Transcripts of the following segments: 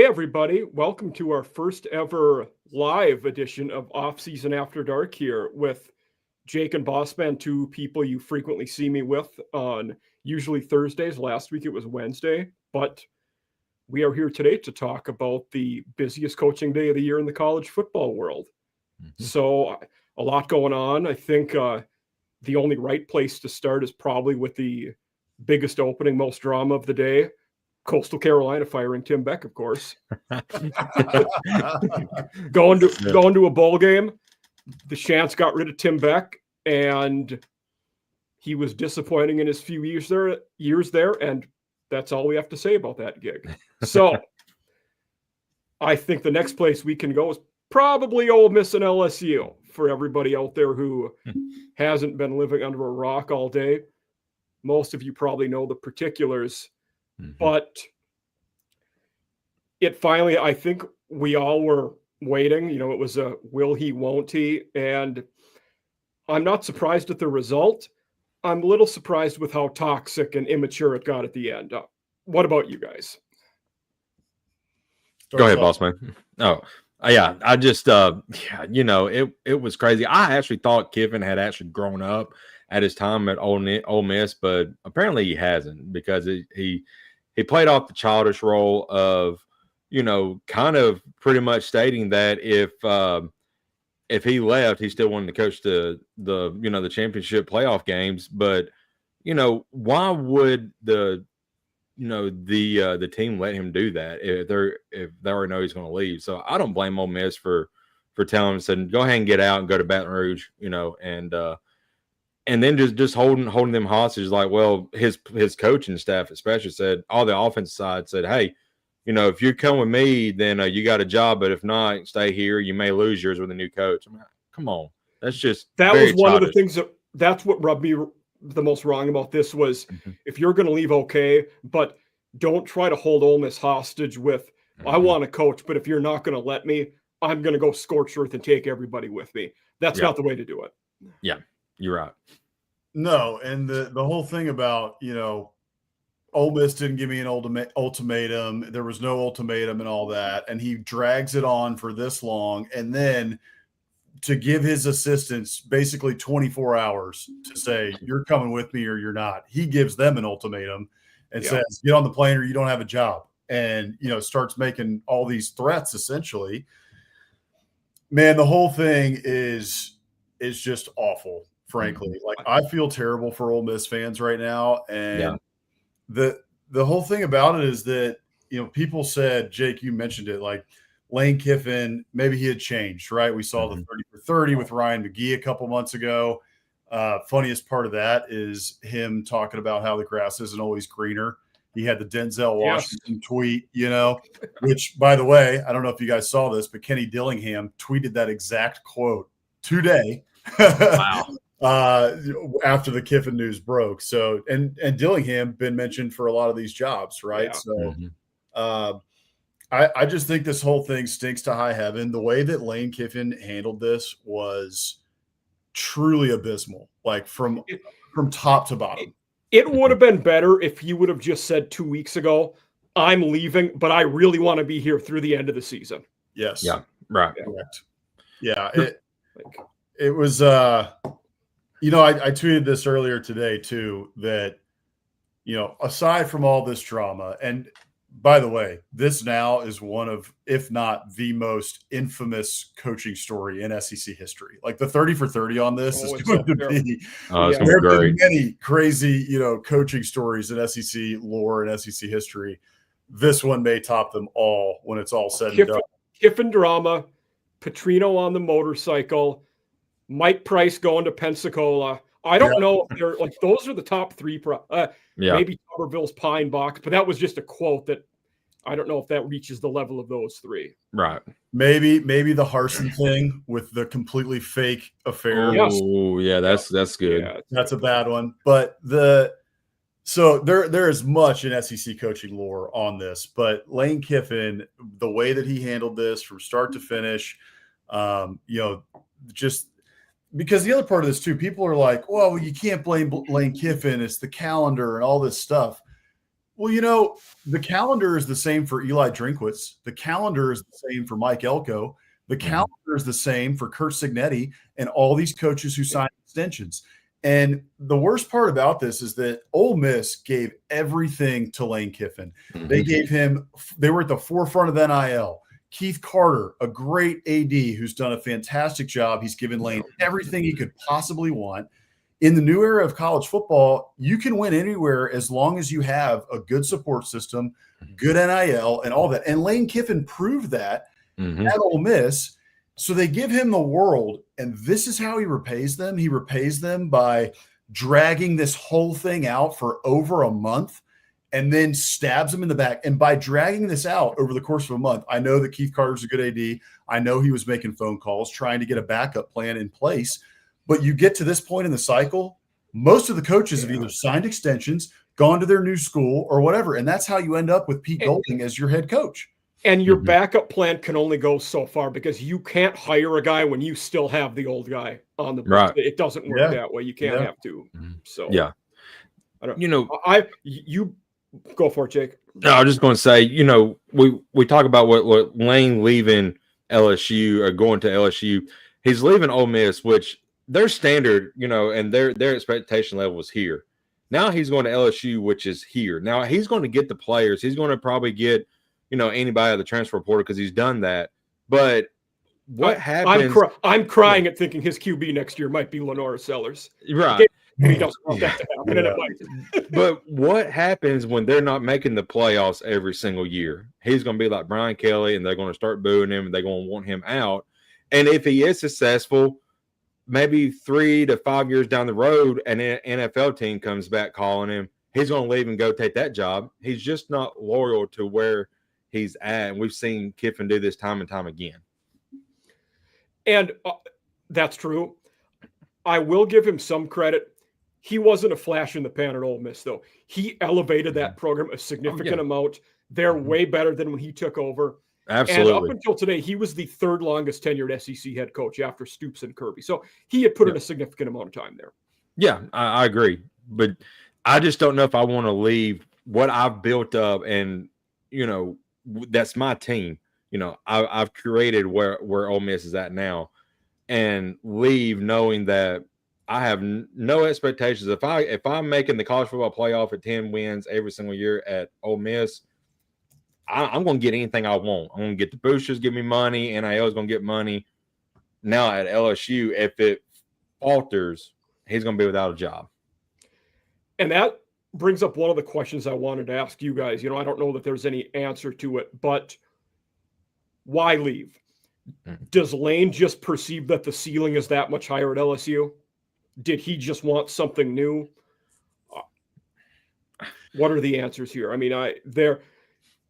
everybody. Welcome to our first ever live edition of Off Season After Dark here with Jake and Bossman, two people you frequently see me with on usually Thursdays. Last week it was Wednesday, but we are here today to talk about the busiest coaching day of the year in the college football world. So a lot going on. I think the only right place to start is probably with the biggest opening, most drama of the day. Coastal Carolina firing Tim Beck, of course. going to a bowl game. The Chants got rid of Tim Beck, and he was disappointing in his few years there, and that's all we have to say about that gig. So I think the next place we can go is probably Ole Miss and LSU for everybody out there who hasn't been living under a rock all day. Most of you probably know the particulars. But it finally, I think we all were waiting. You know, it was a will he, won't he? And I'm not surprised at the result. I'm a little surprised with how toxic and immature it got at the end. What about you guys? Go ahead, boss man. Oh, yeah. I just, it was crazy. I actually thought Kiffin had actually grown up at his time at Ole Miss, but apparently he hasn't, because he played off the childish role of, kind of pretty much stating that if he left, he still wanted to coach the championship playoff games. But, why would the team let him do that if they already know he's going to leave? So I don't blame Ole Miss for telling him, said, go ahead and get out and go to Baton Rouge, and then just holding them hostage. Like, well, his coaching staff especially said, all the offensive side said, hey, if you come with me, then you got a job. But if not, stay here. You may lose yours with a new coach. I'm like, come on. That was one of the things that's what rubbed me the most wrong about this was if you're going to leave, okay, but don't try to hold Ole Miss hostage with, I want to coach, but if you're not going to let me, I'm going to go scorched earth and take everybody with me. That's not the way to do it. Yeah, you're right. No, and the whole thing about, Ole Miss didn't give me an ultimatum. There was no ultimatum and all that. And he drags it on for this long. And then to give his assistants basically 24 hours to say, you're coming with me or you're not. He gives them an ultimatum and says, get on the plane or you don't have a job. And, starts making all these threats essentially. Man, the whole thing is just awful, frankly. Like, I feel terrible for Ole Miss fans right now. And the whole thing about it is that, people said, Jake, you mentioned it, like Lane Kiffin, maybe he had changed, right? We saw the 30 for 30 with Ryan McGee a couple months ago. Funniest part of that is him talking about how the grass isn't always greener. He had the Denzel Washington tweet, which, by the way, I don't know if you guys saw this, but Kenny Dillingham tweeted that exact quote today. Wow. After the Kiffin news broke. So, and Dillingham been mentioned for a lot of these jobs, right? Yeah. So, I just think this whole thing stinks to high heaven. The way that Lane Kiffin handled this was truly abysmal, like from top to bottom. It would have been better if he would have just said 2 weeks ago, I'm leaving, but I really want to be here through the end of the season. Yes. Yeah. Right. Correct. Yeah. It was, I tweeted this earlier today too, that, aside from all this drama, and by the way, this now is one of, if not the most infamous coaching story in SEC history. Like the 30 for 30 on this is going to be, there have been many crazy, coaching stories in SEC lore and SEC history. This one may top them all when it's all said and done. Kiffin drama, Petrino on the motorcycle, Mike Price going to Pensacola. I don't know if they're like, those are the top three. Maybe Tuberville's Pine Box, but that was just a quote that I don't know if that reaches the level of those three. Right. Maybe the Harsin thing with the completely fake affair. Oh, yeah, that's good. Yeah, that's a bad one. But so there is much in SEC coaching lore on this, but Lane Kiffin, the way that he handled this from start to finish, just because the other part of this too, people are like, well, you can't blame Lane Kiffin. It's the calendar and all this stuff. Well, the calendar is the same for Eli Drinkwitz. The calendar is the same for Mike Elko. The calendar is the same for Kurt Signetti and all these coaches who signed extensions. And the worst part about this is that Ole Miss gave everything to Lane Kiffin. They were at the forefront of NIL. Keith Carter, a great AD who's done a fantastic job. He's given Lane everything he could possibly want. In the new era of college football, you can win anywhere as long as you have a good support system, good NIL, and all that. And Lane Kiffin proved that at Ole Miss. So they give him the world, and this is how he repays them. He repays them by dragging this whole thing out for over a month and then stabs him in the back. And by dragging this out over the course of a month, I know that Keith Carter's a good AD. I know he was making phone calls, trying to get a backup plan in place. But you get to this point in the cycle, most of the coaches have either signed extensions, gone to their new school, or whatever. And that's how you end up with Pete Golding as your head coach. And your backup plan can only go so far because you can't hire a guy when you still have the old guy on the book. Right. It doesn't work that way. You can't have two. So I don't. You go for it, Jake. No, I was just going to say, we talk about what Lane leaving LSU or going to LSU. He's leaving Ole Miss, which their standard, and their expectation level is here. Now he's going to LSU, which is here. Now he's going to get the players. He's going to probably get, anybody out of the transfer portal because he's done that. But what happens? I'm crying at thinking his QB next year might be Lenora Sellers. Right. He doesn't want that to happen. And it might. But what happens when they're not making the playoffs every single year? He's going to be like Brian Kelly, and they're going to start booing him, and they're going to want him out. And if he is successful, maybe 3 to 5 years down the road, an NFL team comes back calling him, he's going to leave and go take that job. He's just not loyal to where he's at. And we've seen Kiffin do this time and time again. And that's true. I will give him some credit. He wasn't a flash in the pan at Ole Miss, though. He elevated that program a significant amount. They're way better than when he took over. Absolutely. And up until today, he was the third longest tenured SEC head coach after Stoops and Kirby. So he had put in a significant amount of time there. Yeah, I agree. But I just don't know if I want to leave what I've built up and, that's my team. I've created where Ole Miss is at now and leave knowing that I have no expectations. If I'm making the college football playoff at 10 wins every single year at Ole Miss, I'm going to get anything I want. I'm going to get the boosters, give me money. NIL is going to get money. Now at LSU, if it falters, he's going to be without a job. And that brings up one of the questions I wanted to ask you guys. I don't know that there's any answer to it, but why leave? Does Lane just perceive that the ceiling is that much higher at LSU? Did he just want something new? What are the answers here? I mean,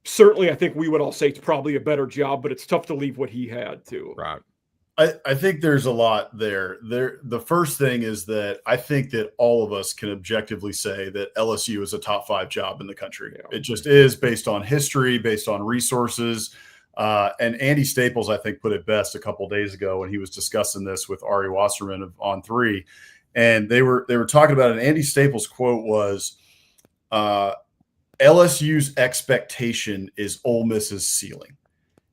certainly, I think we would all say it's probably a better job, but it's tough to leave what he had too. Right. I think there's a lot there. The first thing is that I think that all of us can objectively say that LSU is a top 5 job in the country. Yeah. It just is based on history, based on resources. And Andy Staples, I think, put it best a couple of days ago when he was discussing this with Ari Wasserman of On 3. And they were talking about it. And Andy Staples' quote was, LSU's expectation is Ole Miss's ceiling.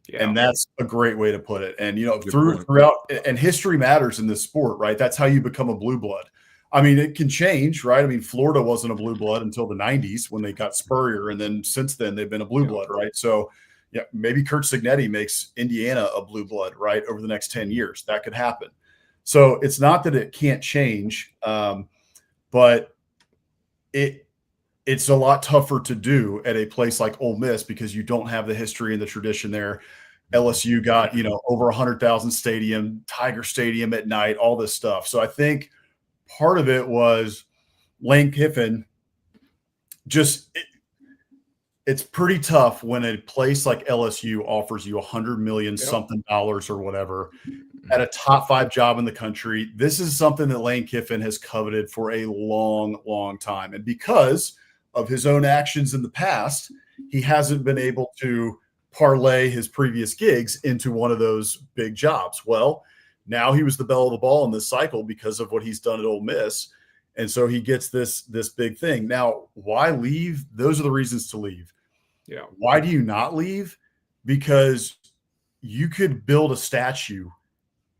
Yeah. And that's a great way to put it. And, throughout, and history matters in this sport, right? That's how you become a blue blood. I mean, it can change, right? I mean, Florida wasn't a blue blood until the 90s when they got Spurrier. And then since then, they've been a blue blood, right? So, maybe Kurt Signetti makes Indiana a blue blood, right? Over the next 10 years, that could happen. So it's not that it can't change, but it's a lot tougher to do at a place like Ole Miss because you don't have the history and the tradition there. LSU got, over 100,000 stadium, Tiger Stadium at night, all this stuff. So I think part of it was Lane Kiffin it's pretty tough when a place like LSU offers you $100 million something dollars or whatever at a top 5 job in the country. This is something that Lane Kiffin has coveted for a long, long time. And because of his own actions in the past, he hasn't been able to parlay his previous gigs into one of those big jobs. Well, now he was the belle of the ball in this cycle because of what he's done at Ole Miss. And so he gets this big thing. Now, why leave? Those are the reasons to leave. Yeah. Why do you not leave? Because you could build a statue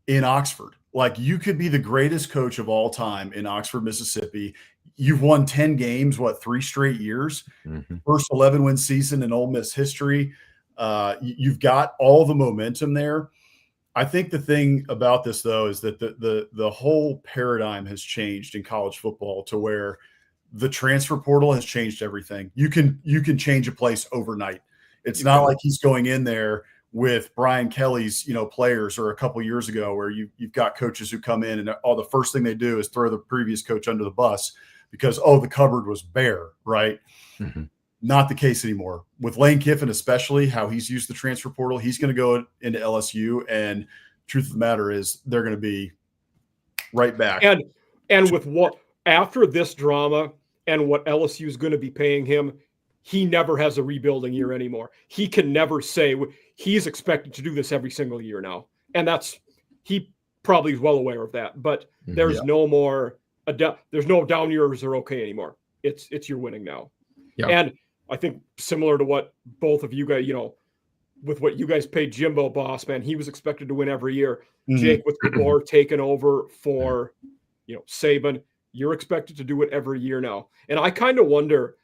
in Oxford. Like, you could be the greatest coach of all time in Oxford, Mississippi. You've won 10 games, 3 straight years, first 11-win season in Ole Miss history. You've got all the momentum there. I think the thing about this, though, is that the whole paradigm has changed in college football to where the transfer portal has changed everything. You can change a place overnight. It's not like he's going in there with Brian Kelly's, players, or a couple years ago where you've got coaches who come in and the first thing they do is throw the previous coach under the bus because, the cupboard was bare, right? Not the case anymore. With Lane Kiffin, especially how he's used the transfer portal, he's going to go into LSU, and truth of the matter is they're going to be right back. And with what after this drama and what LSU is going to be paying him, he never has a rebuilding year anymore. He can never say he's expected to do this every single year now. And he probably is well aware of that, but there's no more, there's no down years are okay anymore. It's you're winning now. Yeah. And I think similar to what both of you guys, with what you guys paid Jimbo Bossman, he was expected to win every year. Jake with DeBoer taking over for, Saban, you're expected to do it every year now. And I kind of wonder,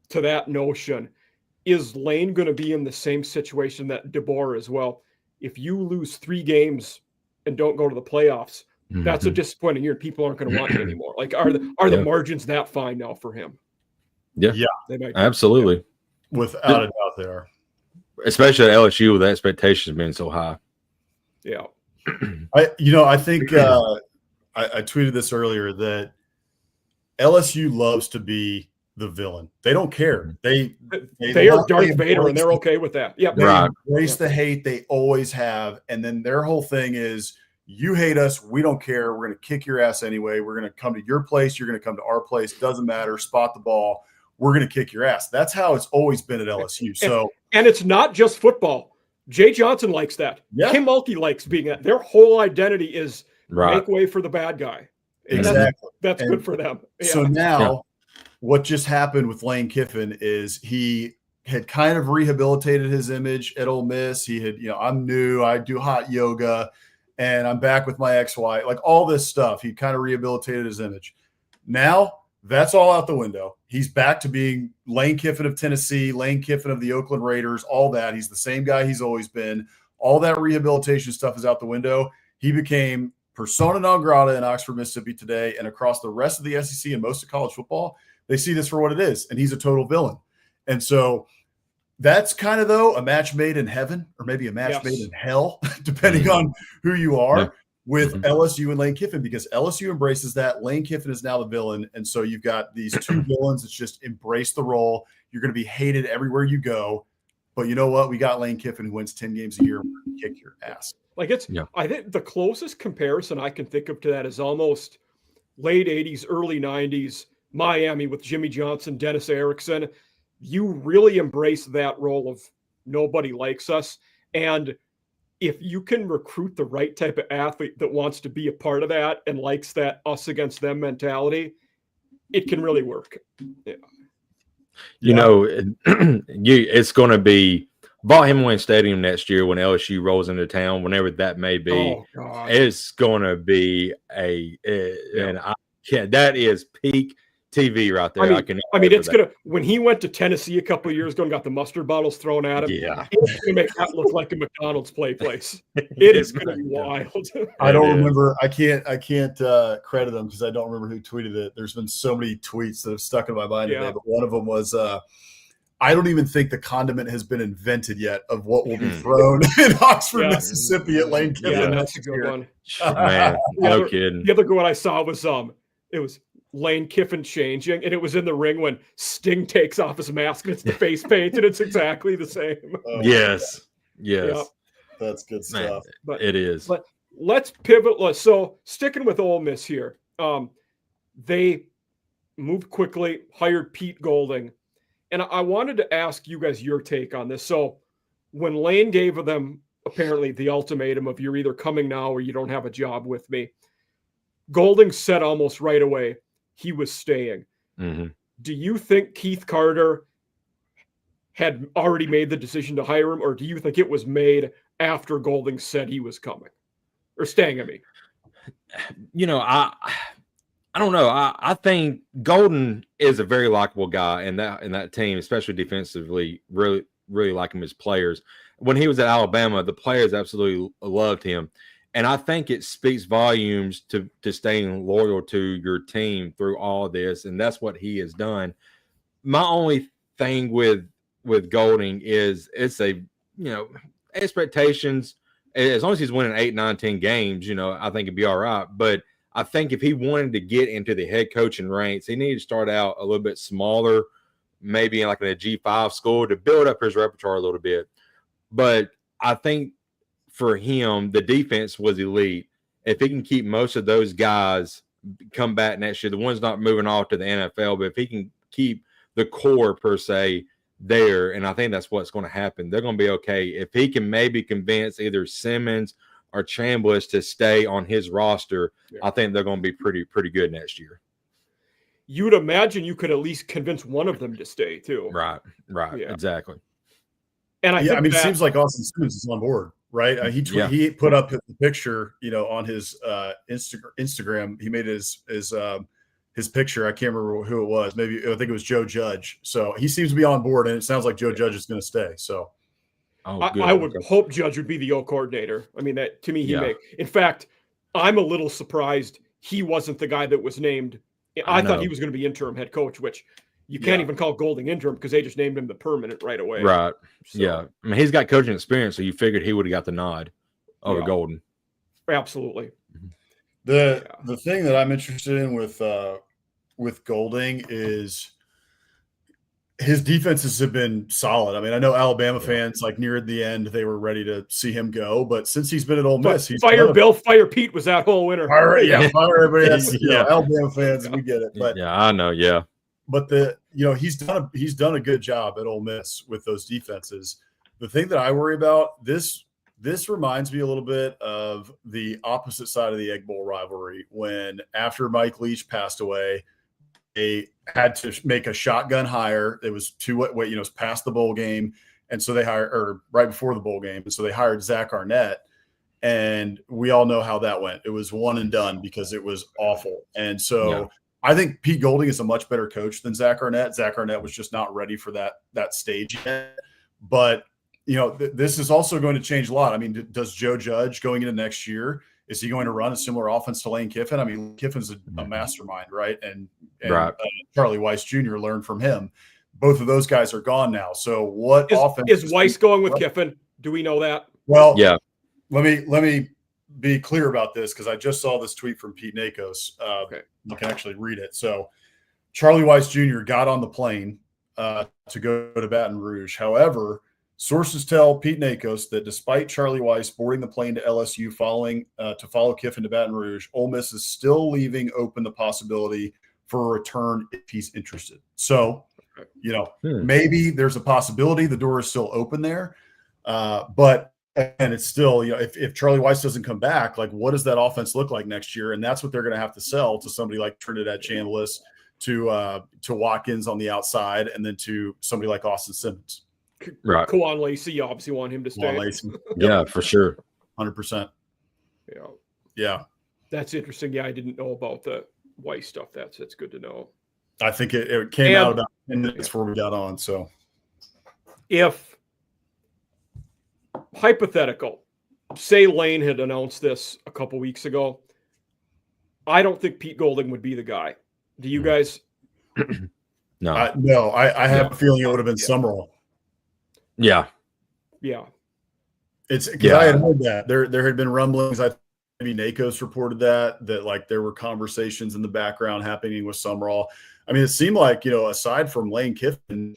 to that notion, is Lane going to be in the same situation that DeBoer is? Well, if you lose 3 games and don't go to the playoffs, that's a disappointing year. People aren't going to want you anymore. Like, are the margins that fine now for him? Yeah, absolutely. Without a doubt, they are. Especially at LSU with expectations being so high. Yeah. I think I tweeted this earlier that LSU loves to be the villain. They don't care. They are Darth Vader, and they're okay with that. Yeah, they embrace the hate. They always have. And then their whole thing is, you hate us, we don't care. We're going to kick your ass anyway. We're going to come to your place. You're going to come to our place. Doesn't matter. Spot the ball. We're going to kick your ass. That's how it's always been at LSU. So, and it's not just football. Jay Johnson likes that. Yeah. Kim Mulkey likes being that. Their whole identity is make way for the bad guy. And exactly. That's good for them. Yeah. So now what just happened with Lane Kiffin is he had kind of rehabilitated his image at Ole Miss. He had, I'm new, I do hot yoga, and I'm back with my ex-wife, like all this stuff. He kind of rehabilitated his image. Now that's all out the window. He's back to being Lane Kiffin of Tennessee, Lane Kiffin of the Oakland Raiders, all that. He's the same guy he's always been. All that rehabilitation stuff is out the window. He became persona non grata in Oxford, Mississippi today, and across the rest of the SEC and most of college football. They see this for what it is, and he's a total villain. And so that's kind of, though, a match made in heaven, or maybe a match made in hell, depending on who you are, with LSU and Lane Kiffin, because LSU embraces that. Lane Kiffin is now the villain. And so you've got these 2 villains that just embrace the role. You're going to be hated everywhere you go. But you know what? We got Lane Kiffin who wins 10 games a year. We're going to kick your ass. Like, I think the closest comparison I can think of to that is almost late 80s, early 90s, Miami with Jimmy Johnson, Dennis Erickson. You really embrace that role of nobody likes us. And if you can recruit the right type of athlete that wants to be a part of that and likes that us against them mentality, it can really work. Yeah. It's going to be Vaught-Hemingway Stadium next year when LSU rolls into town, whenever that may be. Oh, God. It's going to be that is peak TV right there. I mean, it's gonna. When he went to Tennessee a couple of years ago and got the mustard bottles thrown at him, it's gonna make that look like a McDonald's place. It is gonna be wild. I don't remember. I can't credit them because I don't remember who tweeted it. There's been so many tweets that have stuck in my mind today, but one of them was, I don't even think the condiment has been invented yet of what will be thrown in Oxford, Mississippi at Lane Kiffin. Yeah, that's a good one. Man, no kidding. The other good one I saw was it was Lane Kiffin changing, and it was in the ring when Sting takes off his mask and it's the face paint, and it's exactly the same. Yes. Yep. That's good stuff. Man, it is. But let's pivot. So sticking with Ole Miss here, they moved quickly, hired Pete Golding, and I wanted to ask you guys your take on this. So when Lane gave them apparently the ultimatum of you're either coming now or you don't have a job with me, Golding said almost right away, he was staying. Mm-hmm. Do you think Keith Carter had already made the decision to hire him, or do you think it was made after Golding said he was coming or staying? I mean, I don't know. I think Golden is a very likable guy in that team, especially defensively. Really, really like him as players. When he was at Alabama, the players absolutely loved him. And I think it speaks volumes to staying loyal to your team through all of this. And that's what he has done. My only thing with Golding is it's expectations. As long as he's winning 8, 9, 10 games, I think it'd be all right. But I think if he wanted to get into the head coaching ranks, he needed to start out a little bit smaller, maybe in a G5 school to build up his repertoire a little bit. But I think for him, the defense was elite. If he can keep most of those guys come back next year, the ones not moving off to the NFL, but if he can keep the core per se there, and I think that's what's going to happen, they're going to be okay. If he can maybe convince either Simmons or Chambliss to stay on his roster, I think they're going to be pretty good next year. You'd imagine you could at least convince one of them to stay too. Right, exactly. And it seems like Austin Simmons is on board, right? He put up the picture, on his Instagram. He made his picture. I can't remember who it was. Maybe I think it was Joe Judge. So he seems to be on board, and it sounds like Joe Judge is going to stay. So I would hope Judge would be the O coordinator. I mean, that to me, in fact, I'm a little surprised he wasn't the guy that was named. I thought he was going to be interim head coach, which you can't even call Golding interim because they just named him the permanent right away. Right. So, yeah. I mean, he's got coaching experience, so you figured he would have got the nod over Golden. Absolutely. The thing that I'm interested in with Golding is his defenses have been solid. I mean, I know Alabama fans near the end they were ready to see him go, but since he's been at Ole Miss, he's fire Bill, fire Pete was that whole winter. Fire everybody. That's Alabama fans, we get it. But I know, But he's done a good job at Ole Miss with those defenses. The thing that I worry about this reminds me a little bit of the opposite side of the Egg Bowl rivalry when after Mike Leach passed away, they had to make a shotgun hire. It was past the bowl game. And so they hired, or right before the bowl game. And so they hired Zach Arnett. And we all know how that went. It was one and done because it was awful. And so I think Pete Golding is a much better coach than Zach Arnett. Zach Arnett was just not ready for that stage yet. But, this is also going to change a lot. I mean, does Joe Judge going into next year, is he going to run a similar offense to Lane Kiffin? I mean, Kiffin's a mastermind, right? And Charlie Weiss Jr. learned from him. Both of those guys are gone now. So what offense is Weiss going with Kiffin? Do we know that? Well, let me be clear about this because I just saw this tweet from Pete Nakos. You can actually read it. So Charlie Weiss Jr. got on the plane to go to Baton Rouge. However, sources tell Pete Nakos that despite Charlie Weiss boarding the plane to LSU to follow Kiffin to Baton Rouge, Ole Miss is still leaving open the possibility for a return if he's interested. So, maybe there's a possibility the door is still open there. But it's still, if Charlie Weiss doesn't come back, what does that offense look like next year? And that's what they're going to have to sell to somebody like Trinidad Chambliss, to Watkins on the outside, and then to somebody like Austin Simmons. Right. Kwan Lacey, you obviously want him to stay. Yeah, for sure. 100%. Yeah. That's interesting. Yeah, I didn't know about the Weiss stuff. That's good to know. I think it came out about 10 minutes before we got on. So if hypothetical, say Lane had announced this a couple weeks ago, I don't think Pete Golding would be the guy. Do you guys? No. I have a feeling it would have been Summerall. Yeah. It's because I had heard that there had been rumblings. Maybe Nakos reported that there were conversations in the background happening with Summerall. I mean, it seemed like, aside from Lane Kiffin,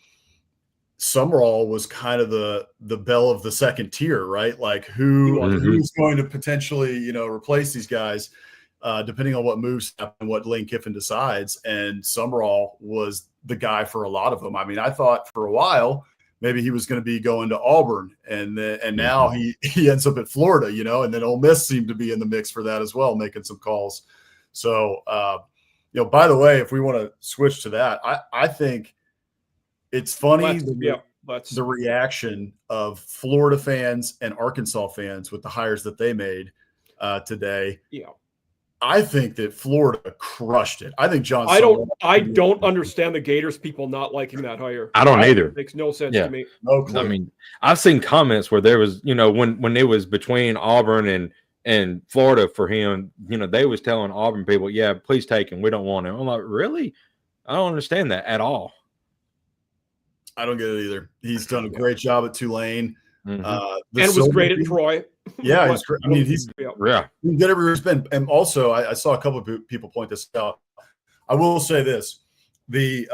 Summerall was kind of the belle of the second tier, right? Who's going to potentially, replace these guys, depending on what moves happen, what Lane Kiffin decides. And Summerall was the guy for a lot of them. I mean, I thought for a while maybe he was going to be going to Auburn, and now he ends up at Florida, and then Ole Miss seemed to be in the mix for that as well, making some calls. So By the way, if we want to switch to that, I think it's funny the reaction of Florida fans and Arkansas fans with the hires that they made today. Yeah. I think that Florida crushed it. I think John. I don't understand the Gators people not liking that hire. I don't either. It makes no sense to me. No clue. I mean, I've seen comments where there was, when it was between Auburn and Florida for him, they was telling Auburn people, yeah, please take him. We don't want him. I'm like, really? I don't understand that at all. I don't get it either. He's done a great job at Tulane. Mm-hmm. And was great at Troy. Yeah, he's great. I mean, he's yeah. good everywhere he's been. And also, I saw a couple of people point this out. I will say this: the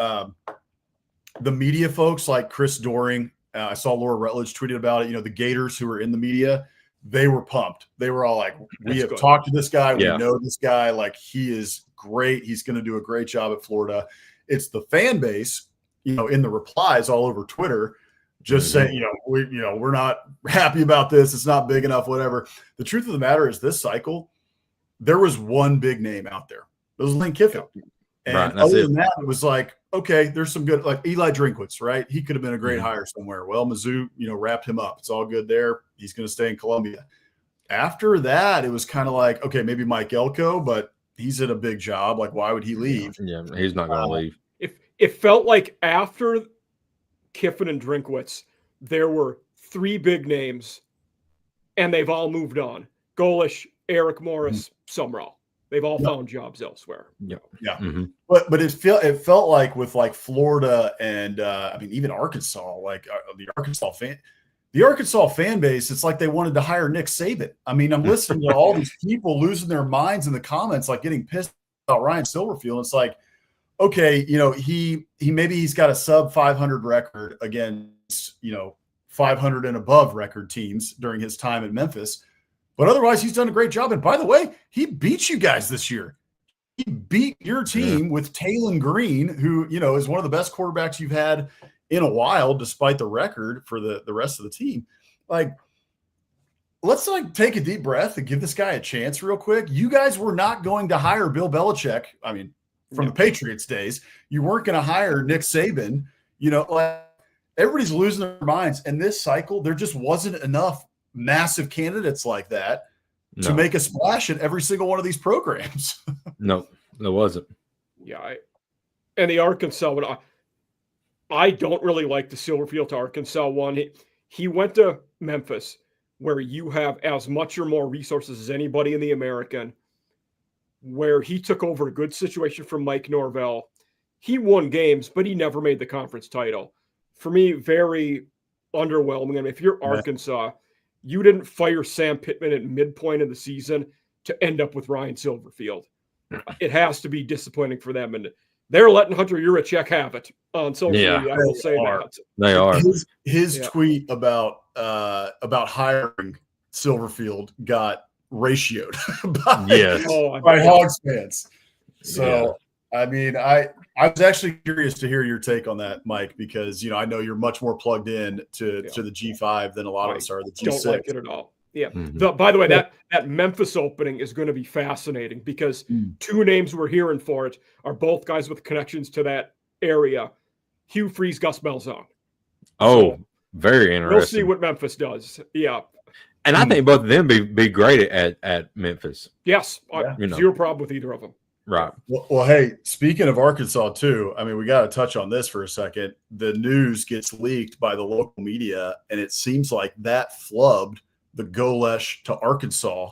media folks like Chris Doring, I saw Laura Rutledge tweeted about it. The Gators who are in the media, they were pumped. They were all like, "We have talked to this guy. We know this guy. Like, he is great. He's going to do a great job at Florida." It's the fan base, in the replies all over Twitter, just saying, we're not happy about this. It's not big enough, whatever. The truth of the matter is this cycle, there was one big name out there. It was Lane Kiffin. And other than that, it was like, okay, there's some good, like Eli Drinkwitz, right? He could have been a great hire somewhere. Well, Mizzou, wrapped him up. It's all good there. He's going to stay in Columbia. After that, it was kind of like, okay, maybe Mike Elko, but he's at a big job. Like, why would he leave? Yeah, he's not going to leave. It felt like after Kiffin and Drinkwitz, there were three big names, and they've all moved on. Golish, Eric Morris, Sumrall. They've all found jobs elsewhere. Yeah. Mm-hmm. But it felt like with like Florida and even Arkansas, like the Arkansas fan base, it's like they wanted to hire Nick Saban. I mean, I'm listening to all these people losing their minds in the comments, like getting pissed about Ryan Silverfield. It's like, okay, he's got a sub 500 record against 500 and above record teams during his time at Memphis, but otherwise he's done a great job. And by the way, he beat you guys this year. He beat your team with Taylon Green, who is one of the best quarterbacks you've had in a while, despite the record for the rest of the team. Like, let's take a deep breath and give this guy a chance real quick. You guys were not going to hire Bill Belichick. I mean, from the Patriots days, you weren't going to hire Nick Saban. Everybody's losing their minds. And this cycle, there just wasn't enough massive candidates like that to make a splash in every single one of these programs. No, there wasn't. Yeah. And the Arkansas one, I don't really like the Silverfield to Arkansas one. He went to Memphis, where you have as much or more resources as anybody in the American, where he took over a good situation from Mike Norvell. He won games, but he never made the conference title. For me, very underwhelming. I mean, if you're Arkansas, you didn't fire Sam Pittman at midpoint of the season to end up with Ryan Silverfield. It has to be disappointing for them. And they're letting Hunter Yurachek have it on social media. I will say that. They are. His tweet about hiring Silverfield got ratioed by Hogs fans. So, I mean, I was actually curious to hear your take on that, Mike, because, I know you're much more plugged in to the G5 than a lot of us are. The G6. Don't like it at all. Yeah. By the way, that Memphis opening is going to be fascinating because two names we're hearing for it are both guys with connections to that area. Hugh Freeze, Gus Malzahn. So, very interesting. We'll see what Memphis does. Yeah. And I think both of them be great at Memphis. Yes. Zero problem with either of them. Right. Well, hey, speaking of Arkansas too, I mean, we got to touch on this for a second. The news gets leaked by the local media, and it seems like that flubbed the Golesh to Arkansas.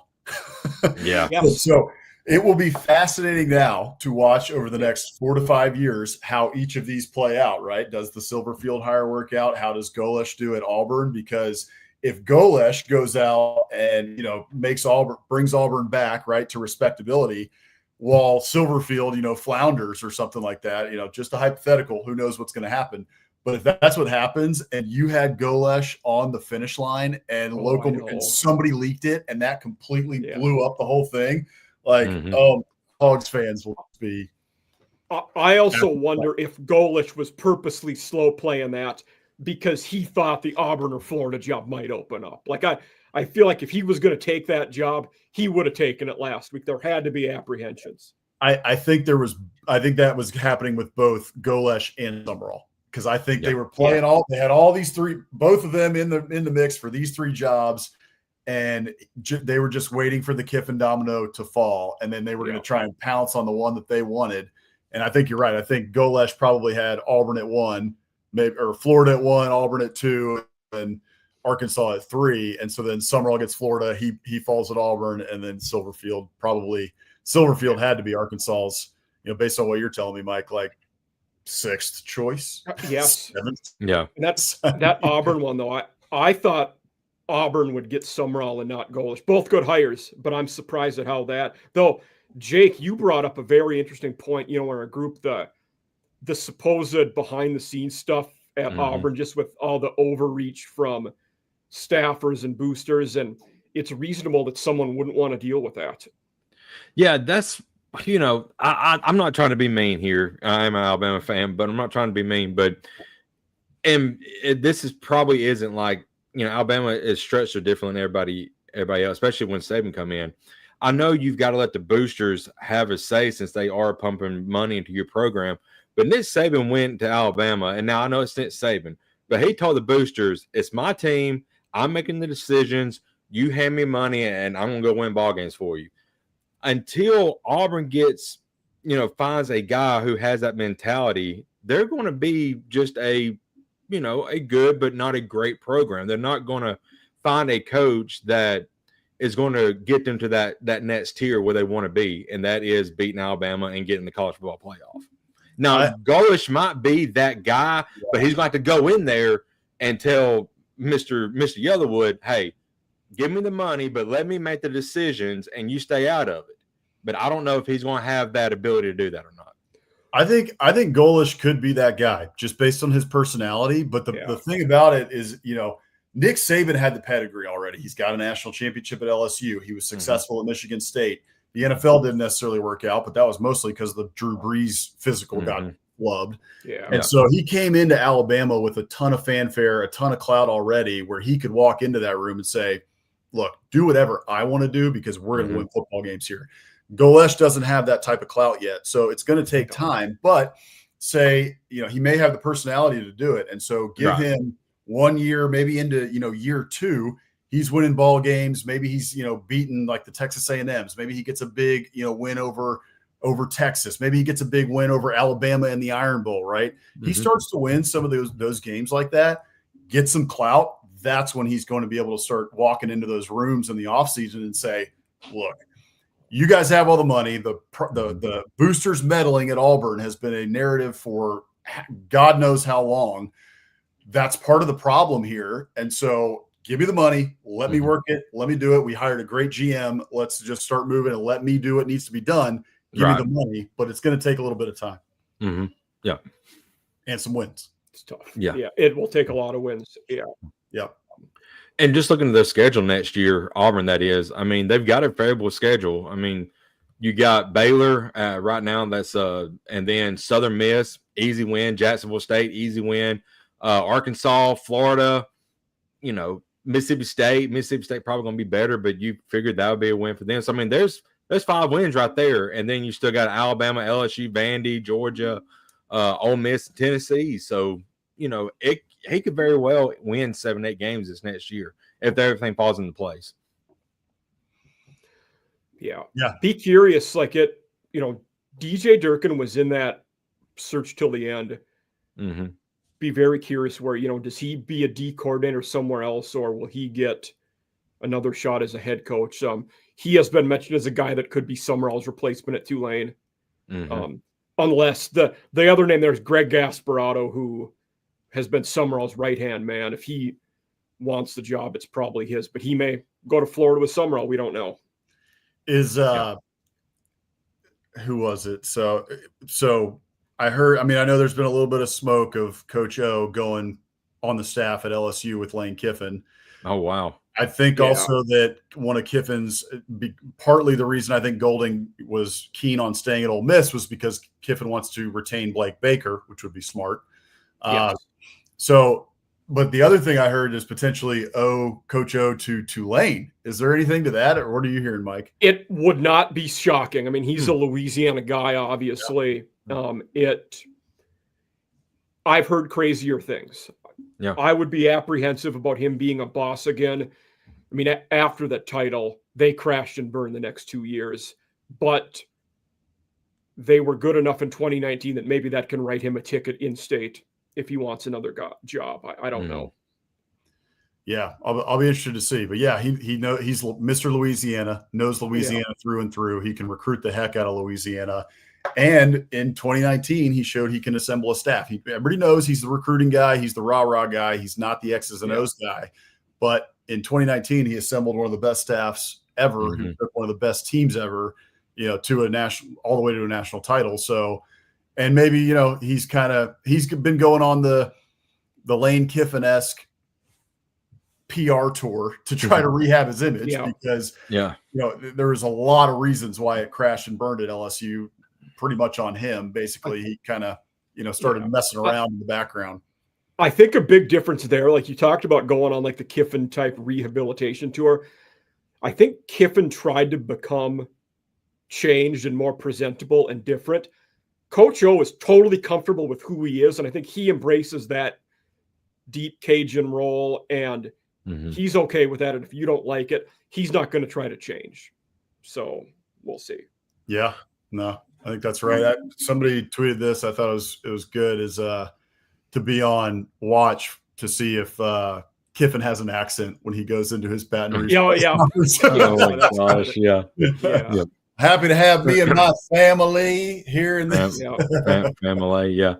Yeah. So it will be fascinating now to watch over the next 4 to 5 years how each of these play out, right? Does the Silverfield hire work out? How does Golesh do at Auburn? Because if Golesh goes out and, brings Auburn back, right, to respectability, while Silverfield, flounders or something like that, just a hypothetical, who knows what's going to happen. But if that's what happens and you had Golesh on the finish line and and somebody leaked it and that completely blew up the whole thing, Hogs fans will be. I also wonder if Golesh was purposely slow playing that because he thought the Auburn or Florida job might open up. Like I feel like if he was going to take that job, he would have taken it last week. There had to be apprehensions. I think that was happening with both Golesh and Summerall, because I think they were playing they had all these three, both of them in the mix for these three jobs, and they were just waiting for the Kiffin domino to fall, and then they were going to try and pounce on the one that they wanted. And I think you're right. I think Golesh probably had Auburn at 1, maybe, or Florida at 1, Auburn at 2, and Arkansas at 3. And so then Summerall gets Florida, he falls at Auburn, and then Silverfield had to be Arkansas's, based on what you're telling me, Mike, like 6th choice. Yes. 7th. Yeah. And that's that Auburn one, though. I thought Auburn would get Summerall and not Golesh. Both good hires, but I'm surprised at how that, though. Jake, you brought up a very interesting point, in our group, the supposed behind the scenes stuff at Auburn, just with all the overreach from staffers and boosters. And it's reasonable that someone wouldn't want to deal with that. Yeah, that's, I'm not trying to be mean here. I'm an Alabama fan, but I'm not trying to be mean. But this probably isn't like, Alabama is structured different than everybody else, especially when Saban come in. I know you've got to let the boosters have a say since they are pumping money into your program. But Nick Saban went to Alabama, and now I know it's Nick Saban, but he told the boosters, "It's my team. I'm making the decisions. You hand me money, and I'm going to go win ball games for you." Until Auburn gets, finds a guy who has that mentality, they're going to be just a good but not a great program. They're not going to find a coach that is going to get them to that next tier where they want to be, and that is beating Alabama and getting the college football playoff. Now, Golesh might be that guy, but he's going to go in there and tell Mr. Yellowwood, "Hey, give me the money, but let me make the decisions, and you stay out of it." But I don't know if he's going to have that ability to do that or not. I think Golesh could be that guy just based on his personality. But the thing about it is, Nick Saban had the pedigree already. He's got a national championship at LSU. He was successful at Michigan State. The NFL didn't necessarily work out, but that was mostly because the Drew Brees physical got flubbed. Yeah. And so he came into Alabama with a ton of fanfare, a ton of clout already, where he could walk into that room and say, "Look, do whatever I want to do because we're going to win football games here." Golesh doesn't have that type of clout yet, so it's going to take time. But say, he may have the personality to do it, and so give him 1 year, maybe into year 2, he's winning ball games. Maybe he's beating like the Texas A&Ms. Maybe he gets a big win over Texas. Maybe he gets a big win over Alabama in the Iron Bowl. Right? He starts to win some of those games like that, get some clout. That's when he's going to be able to start walking into those rooms in the offseason and say, "Look, you guys have all the money. The boosters meddling at Auburn has been a narrative for God knows how long. That's part of the problem here. And so give me the money. Let me work it. Let me do it. We hired a great GM. Let's just start moving and let me do what needs to be done. Give me the money, but it's going to take a little bit of time." Yeah. And some wins. It's tough. Yeah. Yeah. It will take a lot of wins. Yeah. Yeah. And just looking at their schedule next year, Auburn, that is, I mean, they've got a favorable schedule. I mean, you got Baylor right now. That's and then Southern Miss, easy win. Jacksonville State, easy win. Arkansas, Florida, Mississippi State. Mississippi State probably going to be better, but you figured that would be a win for them. So I mean, there's 5 wins right there, and then you still got Alabama, LSU, Vandy, Georgia, Ole Miss, Tennessee. So he could very well win 7-8 games this next year if everything falls into place. Yeah. Yeah. Be curious. Like DJ Durkin was in that search till the end. Be very curious where, does he be a D coordinator somewhere else, or will he get another shot as a head coach? He has been mentioned as a guy that could be Summerall's replacement at Tulane. Unless the other name there is Greg Gasparotto, who has been Summerall's right-hand man. If he wants the job, it's probably his, but he may go to Florida with Summerall. We don't know. Who was it? So I heard, I know there's been a little bit of smoke of Coach O going on the staff at LSU with Lane Kiffin. Oh, wow. I think also that one of Kiffin's, partly the reason I think Golding was keen on staying at Ole Miss was because Kiffin wants to retain Blake Baker, which would be smart. So But the other thing I heard is potentially Coach O to Tulane. Is there anything to that, or what are you hearing, Mike? It would not be shocking. I mean, he's a Louisiana guy, obviously. I've heard crazier things. Yeah. I would be apprehensive about him being a boss again. I mean, after that title, they crashed and burned the next 2 years, but they were good enough in 2019 that maybe that can write him a ticket in state if he wants another job. I don't know. Yeah, I'll be interested to see. But yeah, he's Mr. Louisiana, knows Louisiana through and through. He can recruit the heck out of Louisiana. And in 2019, he showed he can assemble a staff. Everybody knows he's the recruiting guy. He's the rah-rah guy. He's not the X's and O's guy. But in 2019, he assembled one of the best staffs ever. He took one of the best teams ever, to a national, all the way to a national title. So, and maybe, he's been going on the Lane Kiffin-esque PR tour to try to rehab his image because, there was a lot of reasons why it crashed and burned at LSU. Pretty much on him. Basically, he kind of, started messing around in the background. I think a big difference there, like you talked about going on like the Kiffin type rehabilitation tour. I think Kiffin tried to become changed and more presentable and different. Coach O is totally comfortable with who he is. And I think he embraces that deep Cajun role and he's okay with that. And if you don't like it, he's not going to try to change. So we'll see. Yeah, no. I think that's right. Somebody tweeted this. I thought it was good. Is to be on watch to see if Kiffin has an accent when he goes into his Baton Rouge. Oh my gosh! Yeah. Happy to have me and my family here in this family. Yeah.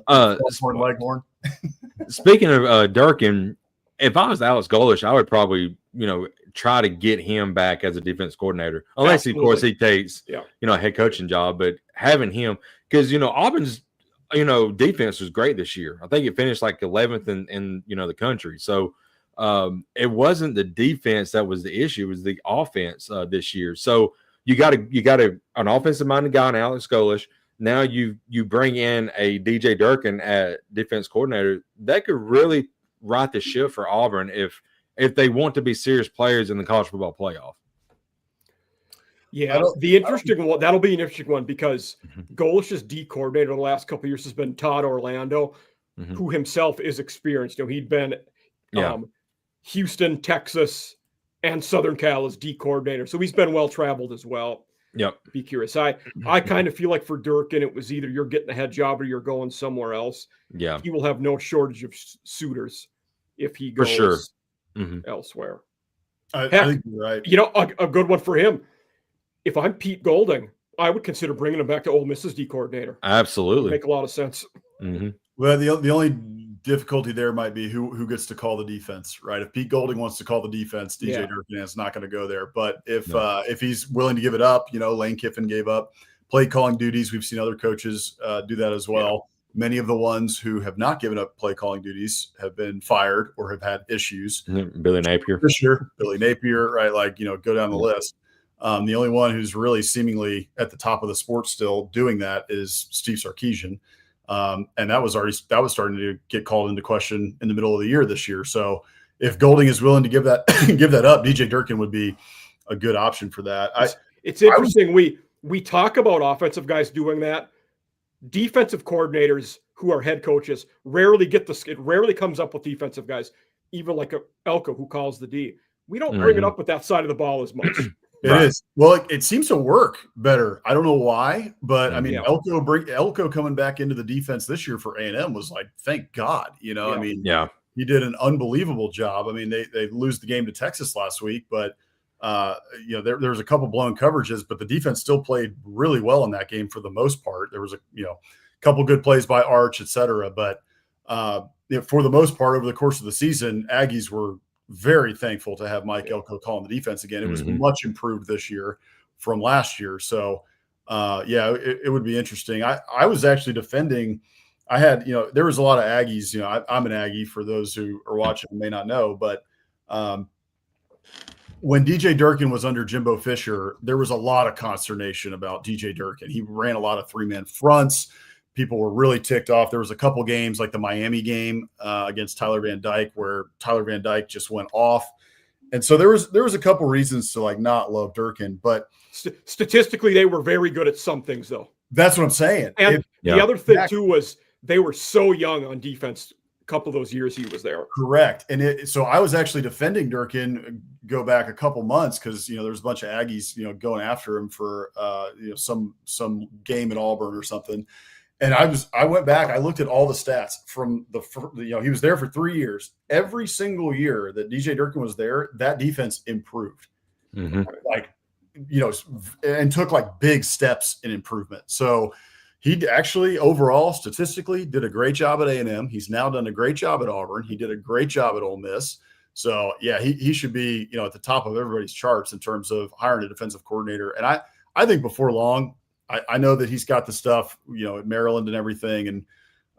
Leghorn. Speaking of Durkin, if I was Alex Golesh, I would probably try to get him back as a defense coordinator, unless of course he takes a head coaching job. But having him, because Auburn's defense was great this year. I think it finished like 11th in the country. So it wasn't the defense that was the issue; it was the offense this year. So you got an offensive minded guy in Alex Golesh. Now you bring in a DJ Durkin at defense coordinator. That could really right the ship for Auburn if they want to be serious players in the college football playoff. Yeah, that'll be an interesting one because Golesh's D coordinator the last couple of years has been Todd Orlando, who himself is experienced. He'd been Houston, Texas, and Southern Cal as D coordinator, so he's been well traveled as well. Yep. Be curious. I kind of feel like for Durkin, it was either you're getting a head job or you're going somewhere else. Yeah, he will have no shortage of suitors if he goes for sure. Elsewhere. I think you're right. A good one for him. If I'm Pete Golding, I would consider bringing him back to Ole Miss's D coordinator. Absolutely. Make a lot of sense. Well, the only difficulty there might be who gets to call the defense, right? If Pete Golding wants to call the defense, DJ Durkin is not going to go there. But if he's willing to give it up, Lane Kiffin gave up play calling duties. We've seen other coaches do that as well. Many of the ones who have not given up play calling duties have been fired or have had issues. Billy Napier. For sure. Billy Napier, right? Like, go down the list. The only one who's really seemingly at the top of the sport still doing that is Steve Sarkisian. And that was starting to get called into question in the middle of the year this year. So if Golding is willing to give that up, DJ Durkin would be a good option for that. It's interesting. We talk about offensive guys doing that. Defensive coordinators who are head coaches rarely get this. It rarely comes up with defensive guys, even like Elko who calls the D. We don't bring it up with that side of the ball as much. It is. Well, it seems to work better. I don't know why, but I mean, Elko coming back into the defense this year for A&M was like, thank God. I mean, he did an unbelievable job. I mean, they lose the game to Texas last week, but there was a couple blown coverages, but the defense still played really well in that game for the most part. There was a couple good plays by Arch, et cetera, but for the most part over the course of the season, Aggies were very thankful to have Mike Elko calling the defense again. It was much improved this year from last year. So it would be interesting. I was actually defending. I had, there was a lot of Aggies, I'm an Aggie for those who are watching and may not know, but when DJ Durkin was under Jimbo Fisher, there was a lot of consternation about DJ Durkin. He ran a lot of 3-man fronts. people were really ticked off. There was a couple games like the Miami game against Tyler Van Dyke where Tyler Van Dyke just went off. And so there was a couple reasons to like not love Durkin, but statistically they were very good at some things though. That's what I'm saying. And the other thing too was they were so young on defense a couple of those years he was there. Correct. And so I was actually defending Durkin go back a couple months because there was a bunch of Aggies going after him for some game at Auburn or something. And I went back, I looked at all the stats from he was there for 3 years. Every single year that DJ Durkin was there, that defense improved. Mm-hmm. And took like big steps in improvement. So he actually overall statistically did a great job at A&M. He's now done a great job at Auburn. He did a great job at Ole Miss. So yeah, he should be, at the top of everybody's charts in terms of hiring a defensive coordinator. And I think before long, I know that he's got the stuff, at Maryland and everything. And,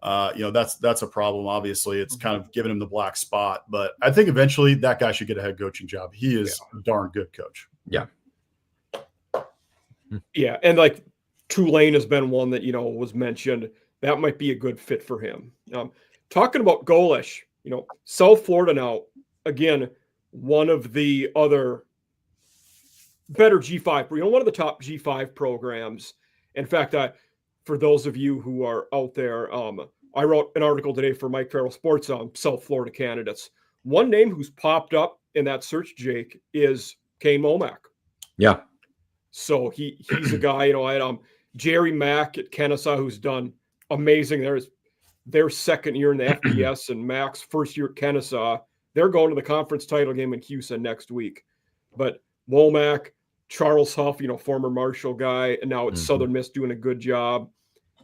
that's a problem. Obviously, it's kind of giving him the black spot. But I think eventually that guy should get a head coaching job. He is a darn good coach. Yeah. Yeah. And like Tulane has been one that, was mentioned. That might be a good fit for him. Talking about Golish, South Florida now, again, one of the other better G5, one of the top G5 programs. In fact, for those of you who are out there, I wrote an article today for Mike Farrell Sports on South Florida candidates. One name who's popped up in that search, Jake, is Kane Womack. Yeah. So he's a guy, I had Jerry Mack at Kennesaw, who's done amazing. There's their second year in the FBS and Mack's first year at Kennesaw. They're going to the conference title game in Houston next week. But Womack, Charles Huff, former Marshall guy, and now it's Southern Miss doing a good job.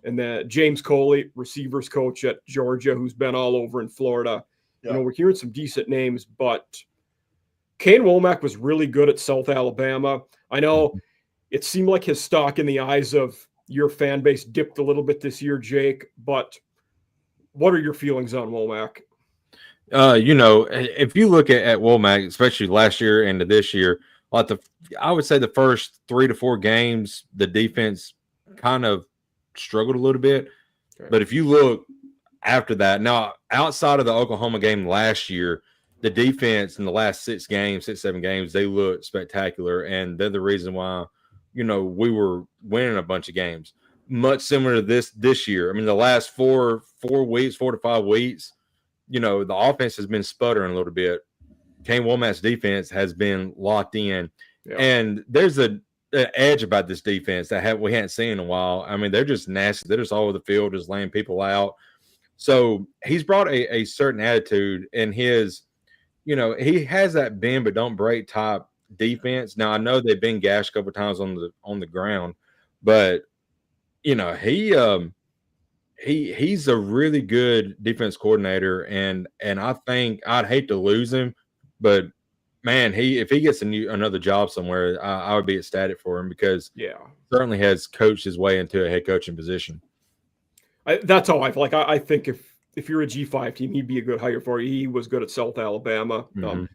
And then James Coley, receivers coach at Georgia, who's been all over in Florida. Yeah. We're hearing some decent names, but Kane Womack was really good at South Alabama. I know it seemed like his stock in the eyes of your fan base dipped a little bit this year, Jake, but what are your feelings on Womack? If you look at Womack, especially last year and this year, I would say the first 3 to 4 games, the defense kind of struggled a little bit. Okay. But if you look after that, now outside of the Oklahoma game last year, the defense in the last 6, 7 games, they look spectacular. And they're the reason why, we were winning a bunch of games. Much similar to this year. I mean, the last 4 weeks, 4 to 5 weeks, the offense has been sputtering a little bit. Kane Womack's defense has been locked in. Yeah. And there's an edge about this defense that we hadn't seen in a while. I mean, they're just nasty. They're just all over the field, just laying people out. So he's brought a certain attitude in his, he has that bend but don't break type defense. Now, I know they've been gashed a couple of times on the ground, but, he's a really good defense coordinator, and I think I'd hate to lose him, but man, if he gets another job somewhere, I would be ecstatic for him because certainly has coached his way into a head coaching position. That's how I think if you're a G5 team, he'd be a good hire for you. He was good at South Alabama. I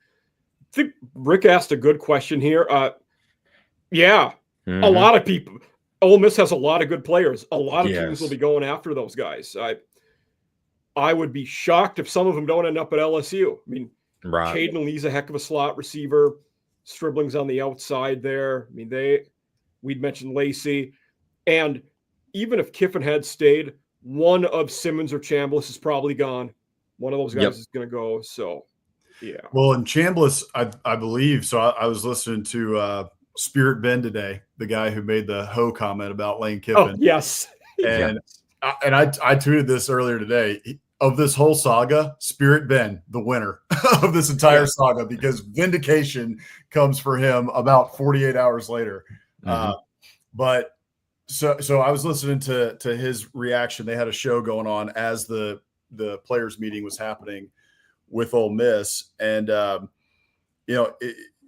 think Rick asked a good question here. A lot of people. Ole Miss has a lot of good players. A lot of teams will be going after those guys. I would be shocked if some of them don't end up at LSU. I mean, right. Caden Lee's a heck of a slot receiver. Stribling's on the outside there. I mean, we'd mentioned Lacey. And even if Kiffin had stayed, one of Simmons or Chambliss is probably gone. One of those guys is going to go. So, yeah. Well, and Chambliss, I believe, so I was listening to Spirit Ben today, the guy who made the hoe comment about Lane Kiffin. Oh, yes. And I tweeted this earlier today. Of this whole saga, Spirit Ben, the winner of this entire saga, because vindication comes for him about 48 hours later. But so I was listening to his reaction. They had a show going on as the players meeting was happening with Ole Miss, and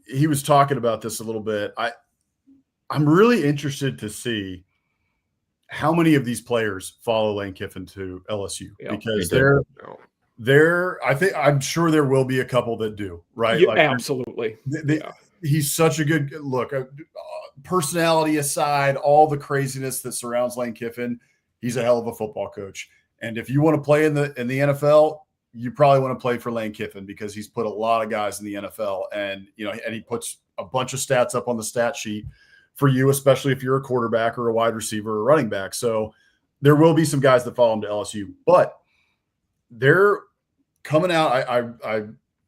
he was talking about this a little bit. I'm really interested to see how many of these players follow Lane Kiffin to LSU, because I'm sure there will be a couple that do, right? Yeah, absolutely. He's such a good look, personality aside, all the craziness that surrounds Lane Kiffin. He's a hell of a football coach. And if you want to play in the NFL, you probably want to play for Lane Kiffin because he's put a lot of guys in the NFL, and and he puts a bunch of stats up on the stat sheet for you, especially if you're a quarterback or a wide receiver or a running back. So there will be some guys that follow him to LSU, but they're coming out. I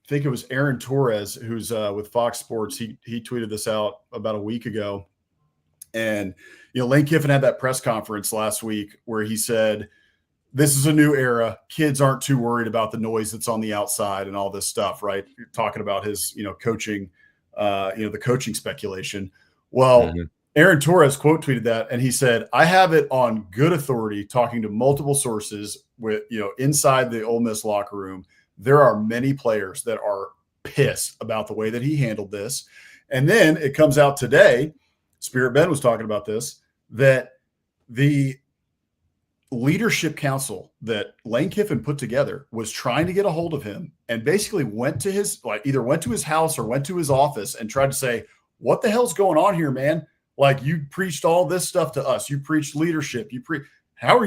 think it was Aaron Torres, who's with Fox Sports. He tweeted this out about a week ago, and Lane Kiffin had that press conference last week where he said, this is a new era. Kids aren't too worried about the noise that's on the outside and all this stuff, right? You're talking about his, coaching, the coaching speculation. Well, Aaron Torres quote tweeted that, and he said, I have it on good authority, talking to multiple sources with, inside the Ole Miss locker room. There are many players that are pissed about the way that he handled this. And then it comes out today, Spirit Ben was talking about this, that the leadership council that Lane Kiffin put together was trying to get a hold of him and basically went to his house or went to his office and tried to say, what the hell's going on here, man? Like, you preached all this stuff to us. You preached leadership. How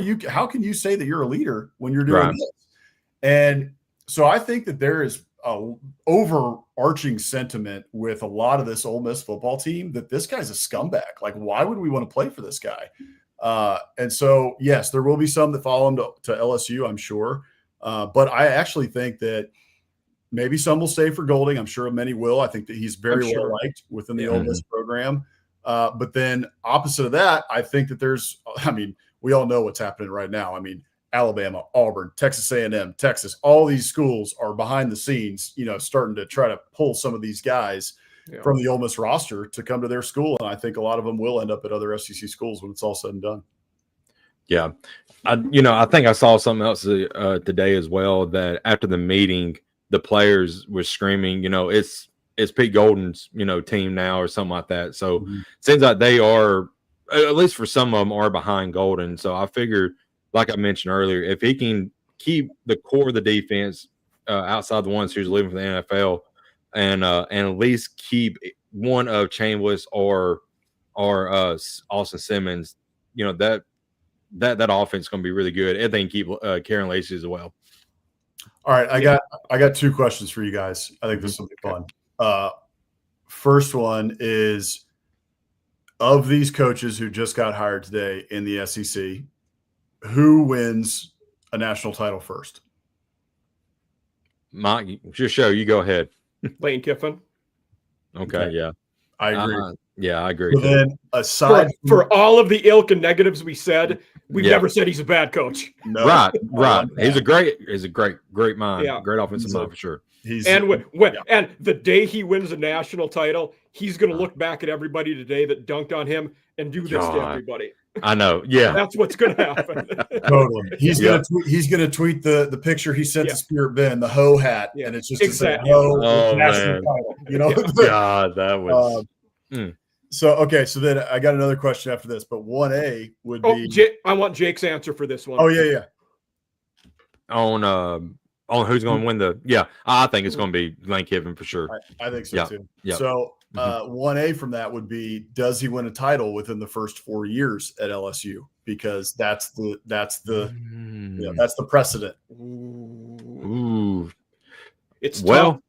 can you say that you're a leader when you're doing this? And so I think that there is a overarching sentiment with a lot of this Ole Miss football team that this guy's a scumbag. Like, why would we want to play for this guy? And so, yes, there will be some that follow him to LSU, I'm sure. But I actually think that maybe some will stay for Golding. I'm sure many will. I think that he's very well liked within the Ole Miss program. But then opposite of that, I think that we all know what's happening right now. Alabama, Auburn, Texas A&M, Texas, all these schools are behind the scenes, starting to try to pull some of these guys from the Ole Miss roster to come to their school. And I think a lot of them will end up at other SEC schools when it's all said and done. Yeah. I think I saw something else today as well, that after the meeting, the players were screaming, it's Pete Golden's, team now or something like that. So it seems like they are, at least for some of them, are behind Golden. So I figured, like I mentioned earlier, if he can keep the core of the defense outside the ones who's leaving for the NFL, and at least keep one of Chambliss or Austin Simmons, that offense is going to be really good. And they can keep Karen Lacey as well. All right, I got two questions for you guys. I think this will be fun. First one is, of these coaches who just got hired today in the SEC, who wins a national title first? Mike, your show. You go ahead. Lane Kiffin. Okay, yeah. I agree. I agree. But then aside for all of the ilk and negatives we said, we've never said he's a bad coach. No, right. He's a great mind. Yeah. Great offensive mind for sure. And the day he wins a national title, he's going to look back at everybody today that dunked on him and do this to everybody. I know. Yeah, that's what's going to happen. Totally. He's going to tweet the picture he sent to Spirit Ben, the ho hat, and it's just exactly. National title. God, that was. So then I got another question after this, but 1A would be. I want Jake's answer for this one. Oh yeah. On who's going to win the? Yeah, I think it's going to be Lane Kiffin for sure. I think so too. Yeah. So 1A from that would be, does he win a title within the first 4 years at LSU? Because that's the precedent. Ooh. It's tough.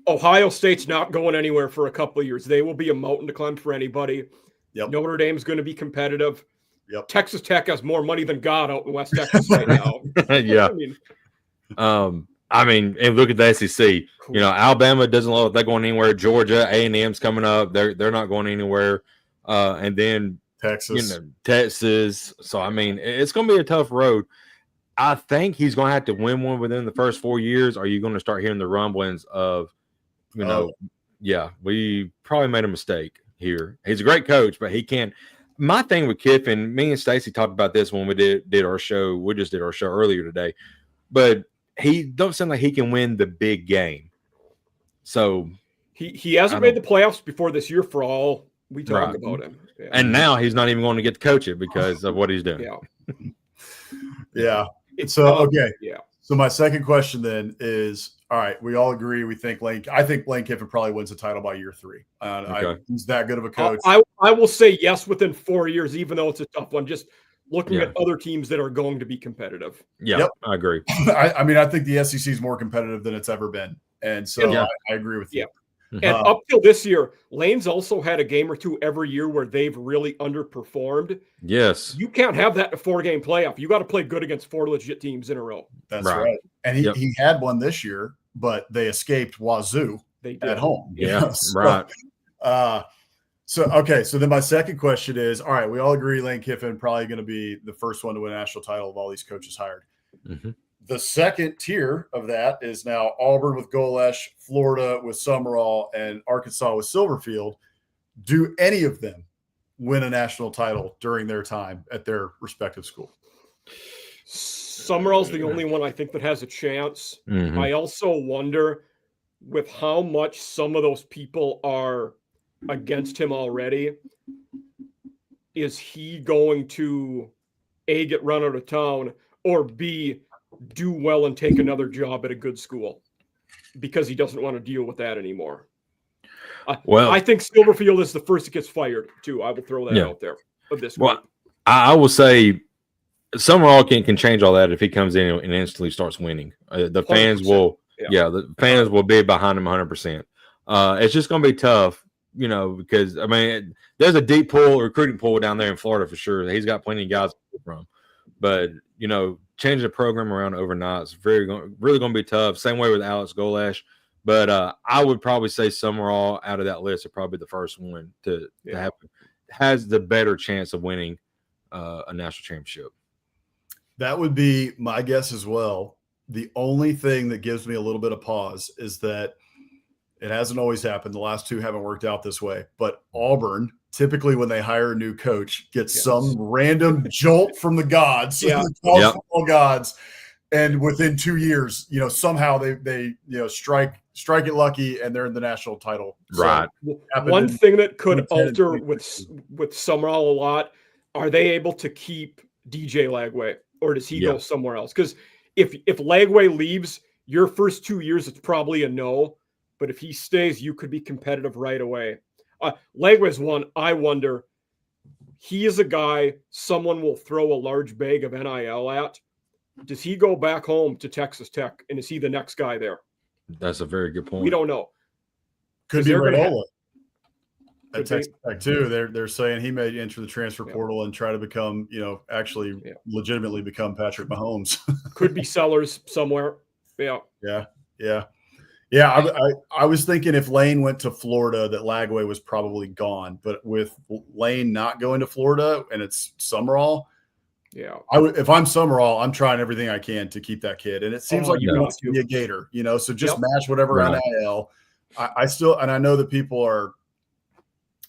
Ohio State's not going anywhere for a couple of years. They will be a mountain to climb for anybody. Yep. Notre Dame's going to be competitive. Yep. Texas Tech has more money than God out in West Texas right now. Yeah. And look at the SEC. Alabama doesn't look like they're going anywhere. Georgia, A&M's coming up. They're not going anywhere. And then Texas. So it's going to be a tough road. I think he's going to have to win one within the first 4 years. Are you going to start hearing the rumblings of, we probably made a mistake here. He's a great coach, but he can't. My thing with Kiffin, me and Stacey talked about this when we did our show. We just did our show earlier today, but he don't sound like he can win the big game. So he hasn't made the playoffs before this year for all we talk about him. Yeah. And now he's not even going to get to coach it because of what he's doing. Yeah. So my second question then is, all right, we all agree. I think Lane Kiffin probably wins the title by year 3. He's that good of a coach. I will say yes within 4 years, even though it's a tough one. Just looking at other teams that are going to be competitive. Yeah, Yep. I agree. I mean, I think the SEC is more competitive than it's ever been. And so I agree with you. And up till this year, Lane's also had a game or two every year where they've really underperformed. Yes. You can't have that in a 4-game playoff. You got to play good against 4 legit teams in a row. That's right. And he had one this year, but they escaped Wazoo at home. Yeah, right. So then my second question is, all right, we all agree Lane Kiffin probably going to be the first one to win a national title of all these coaches hired. Mm-hmm. The second tier of that is now Auburn with Golesh, Florida with Summerall, and Arkansas with Silverfield. Do any of them win a national title during their time at their respective school? Summerall's the only one I think that has a chance. Mm-hmm. I also wonder with how much some of those people are against him already, is he going to A, get run out of town, or B, do well and take another job at a good school because he doesn't want to deal with that anymore? Well, I think Silverfield is the first that gets fired too. I will throw that out there of this group. Well, I will say Summerall can change all that if he comes in and instantly starts winning. The fans 100%. Will, the fans will be behind him 100%. It's just going to be tough, because I mean, there's a deep recruiting pool down there in Florida for sure. He's got plenty of guys to pick from, but changing the program around overnight is really going to be tough. Same way with Alex Golesh, but I would probably say Summerall out of that list are probably the first one to have has the better chance of winning a national championship. That would be my guess as well. The only thing that gives me a little bit of pause is that it hasn't always happened. The last two haven't worked out this way. But Auburn, typically when they hire a new coach, gets some random jolt from the gods, the college football gods. And within 2 years, somehow they strike it lucky and they're in the national title. Right. So one thing that could alter with Summerall a lot, are they able to keep DJ Lagway, or does he go somewhere else? Because if Lagway leaves, your first 2 years, it's probably a no. But if he stays, you could be competitive right away. Lagway's one, I wonder, he is a guy someone will throw a large bag of NIL at. Does he go back home to Texas Tech, and is he the next guy there? That's a very good point. We don't know. Could be Raiola at Texas Tech too. They're saying he may enter the transfer portal and try to become, actually legitimately become Patrick Mahomes. Could be Sellers somewhere. Yeah, I was thinking if Lane went to Florida that Lagway was probably gone, but with Lane not going to Florida and it's Summerall, if I'm Summerall, I'm trying everything I can to keep that kid, and it seems like he wants to be a Gator, so just match whatever NIL. I still, and I know that people are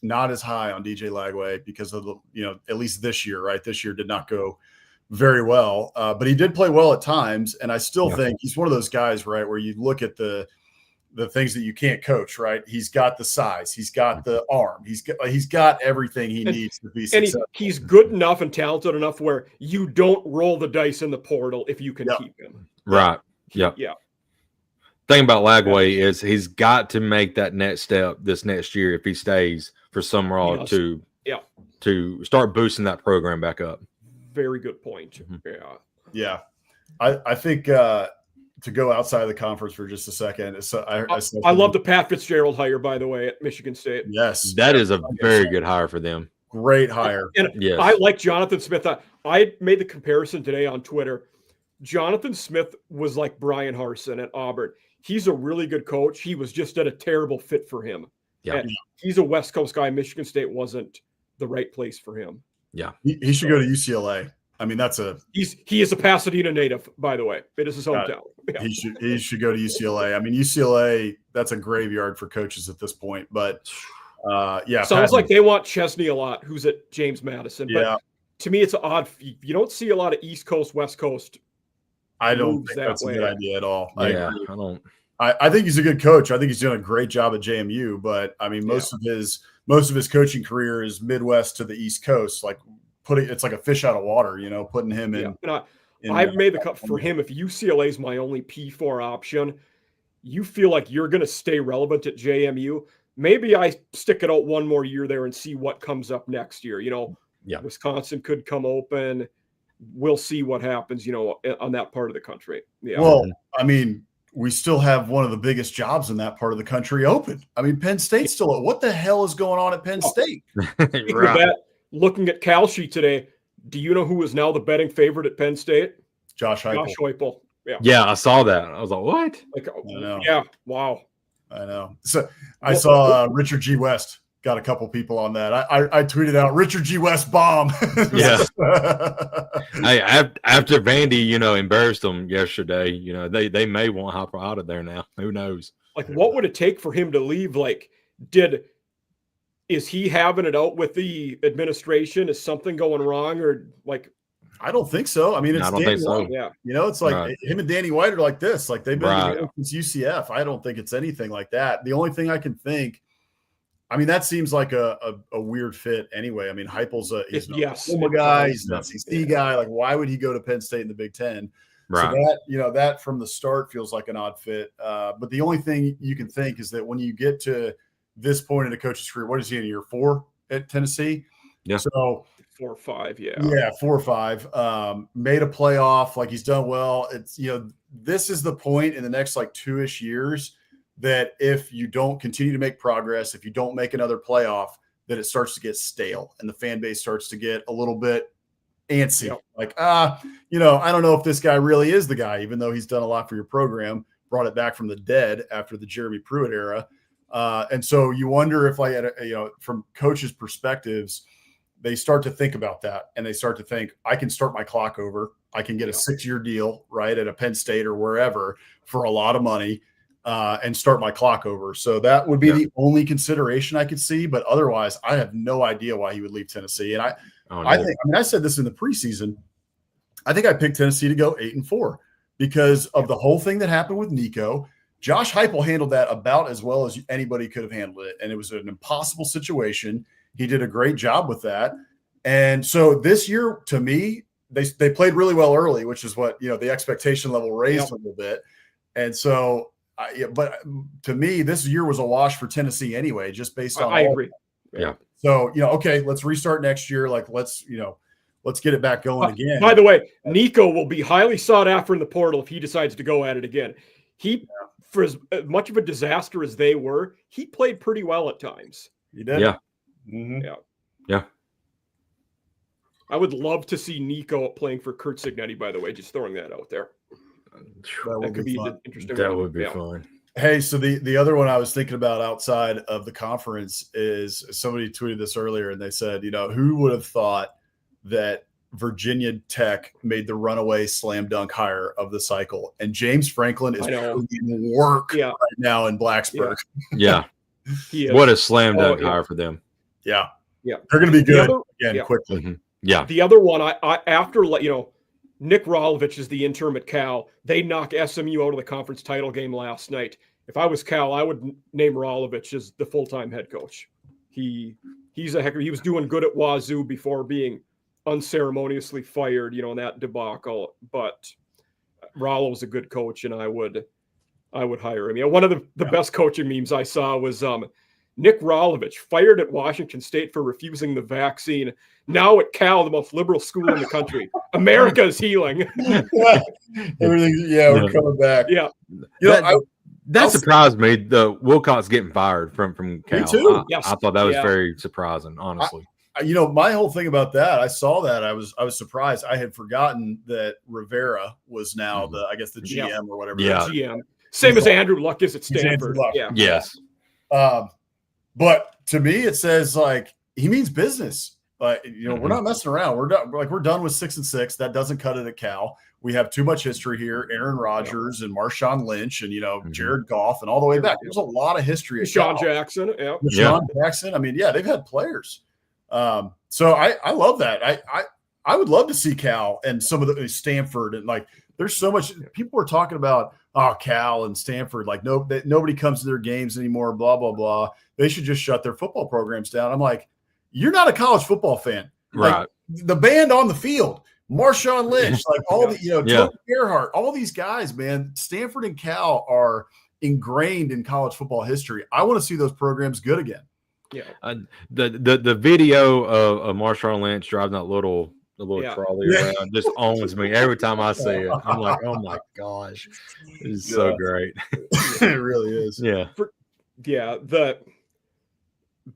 not as high on DJ Lagway because of the, at least this year, right? This year did not go very well, but he did play well at times, and I still think he's one of those guys, right, where you look at the things that you can't coach, right? He's got the size, he's got the arm, he's got everything he needs to be successful. And he's good enough and talented enough where you don't roll the dice in the portal if you can keep him. Right. Yeah. Thing about Lagway is he's got to make that next step this next year if he stays for Summerall to start boosting that program back up. Very good point. Yeah. I think to go outside of the conference for just a second. I love the Pat Fitzgerald hire, by the way, at Michigan State. Yes. That is a very good hire for them. Great hire. And I like Jonathan Smith. I made the comparison today on Twitter. Jonathan Smith was like Brian Harsin at Auburn. He's a really good coach. He was just at a terrible fit for him. Yeah. He's a West Coast guy. Michigan State wasn't the right place for him. Yeah. He should go to UCLA. I mean, he is a Pasadena native, by the way. It is his hometown. He should go to UCLA. I mean, UCLA, that's a graveyard for coaches at this point. But sounds like they want Chesney a lot, who's at James Madison. But to me, it's odd. You don't see a lot of East Coast, West Coast. I don't think that's a good idea at all. I think he's a good coach. I think he's doing a great job at JMU. But I mean, most of his coaching career is Midwest to the East Coast. Like it's like a fish out of water, putting him in. I've made the cut for him. If UCLA is my only P4 option, you feel like you're going to stay relevant at JMU. Maybe I stick it out one more year there and see what comes up next year. Yeah. Wisconsin could come open. We'll see what happens, on that part of the country. Yeah. Well, I mean, we still have one of the biggest jobs in that part of the country open. I mean, Penn State's still. What the hell is going on at Penn State? Speaking of that, looking at Cal sheet today, do you know who is now the betting favorite at Penn State? Josh Heupel. Josh Heupel. Yeah, I saw that. I was like, what? Yeah, wow. I know. So I saw Richard G. West got a couple people on that. I tweeted out Richard G. West bomb. Yeah. Hey, after Vandy, embarrassed them yesterday, they may want Hopper out of there now. Who knows? Like, what would it take for him to leave? Like, is he having it out with the administration? Is something going wrong, or like? I don't think so. I mean, it's Danny White. Yeah. It's like him and Danny White are like this. Like they've been Right. since UCF. I don't think it's anything like that. The only thing I can think, I mean, that seems like a weird fit anyway. I mean, Heupel's he's an Oklahoma guy. He's an SEC guy. Like, why would he go to Penn State in the Big Ten? Right. So that from the start feels like an odd fit. But the only thing you can think is that when you get to this point in a coach's career, what is he in year 4 at Tennessee? Yeah. So 4 or 5, yeah. Yeah, 4 or 5. Made a playoff, like he's done well. It's this is the point in the next like 2-ish years that if you don't continue to make progress, if you don't make another playoff, that it starts to get stale and the fan base starts to get a little bit antsy. Yep. Like, I don't know if this guy really is the guy, even though he's done a lot for your program, brought it back from the dead after the Jeremy Pruitt era. And so you wonder if from coaches' perspectives, they start to think about that and they start to think, I can start my clock over. I can get a 6-year deal, right, at a Penn State or wherever for a lot of money and start my clock over. So that would be the only consideration I could see. But otherwise, I have no idea why he would leave Tennessee. And I said this in the preseason. I think I picked Tennessee to go 8-4 because of the whole thing that happened with Nico. Josh Heupel handled that about as well as anybody could have handled it. And it was an impossible situation. He did a great job with that. And so this year, to me, they played really well early, which is what, the expectation level raised a little bit. And so, but to me, this year was a wash for Tennessee anyway, just based on. I agree. Yeah. So, okay, let's restart next year. Like, let's get it back going again. By the way, Nico will be highly sought after in the portal if he decides to go at it again. For as much of a disaster as they were, he played pretty well at times. He did. Yeah. Mm-hmm. Yeah. I would love to see Nico playing for Kurt Signetti, by the way, just throwing that out there. That could be interesting. That would be fun. Hey, so the other one I was thinking about outside of the conference is somebody tweeted this earlier and they said, who would have thought that Virginia Tech made the runaway slam dunk hire of the cycle? And James Franklin is putting work right now in Blacksburg. Yeah. What a slam dunk hire for them. Yeah. They're going to be good quickly. Mm-hmm. Yeah. The other one, I after Nick Rolovich is the interim at Cal. They knock SMU out of the conference title game last night. If I was Cal, I would name Rolovich as the full-time head coach. He's a hecker. He was doing good at Wazoo before being unceremoniously fired, in that debacle. But Rolo's a good coach, and I would hire him. One of the best coaching memes I saw was Nick Rolovich fired at Washington State for refusing the vaccine. Now at Cal, the most liberal school in the country. America is healing. We're coming back. Yeah. That surprised me. The Wilcox getting fired from Cal. Me too. I thought that was very surprising, honestly. My whole thing about that, I saw that. I was surprised. I had forgotten that Rivera was now the GM or whatever. Yeah. GM. Same as Andrew Luck is at Stanford. Yeah. Yes. But to me, it says like he means business. We're not messing around. We're done with 6-6. That doesn't cut it at Cal. We have too much history here. Aaron Rodgers and Marshawn Lynch and Jared Goff and all the way back. There's a lot of history. Deshaun Jackson. Yeah. Deshaun Jackson. I mean, they've had players. So I love that. I would love to see Cal and some of the Stanford and there's so much people are talking about. Cal and Stanford, nobody comes to their games anymore. Blah blah blah. They should just shut their football programs down. I'm like, you're not a college football fan, right? The band on the field, Marshawn Lynch, Toby Gerhart, all these guys, man. Stanford and Cal are ingrained in college football history. I want to see those programs good again. Yeah. The video of Marshawn Lynch driving that little trolley Yeah. around just owns me every time I see it. I'm like, oh my gosh, this is so great. It really is. Yeah.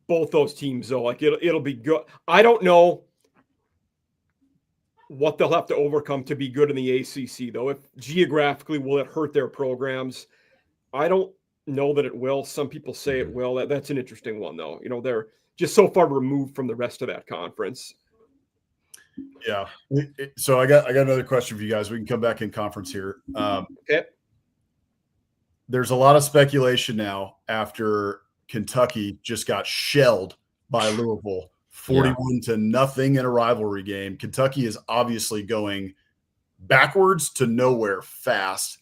Both those teams though, like it'll be good. I don't know what they'll have to overcome to be good in the ACC though. If geographically will it hurt their programs? I don't know that it will. Some people say it will. That's an interesting one though. You know, they're just so far removed from the rest of that conference. Yeah. So I got another question for you guys. We can come back in conference here. Okay. There's a lot of speculation now after Kentucky just got shelled by Louisville, 41-0 in a rivalry game. Kentucky is obviously going backwards to nowhere fast.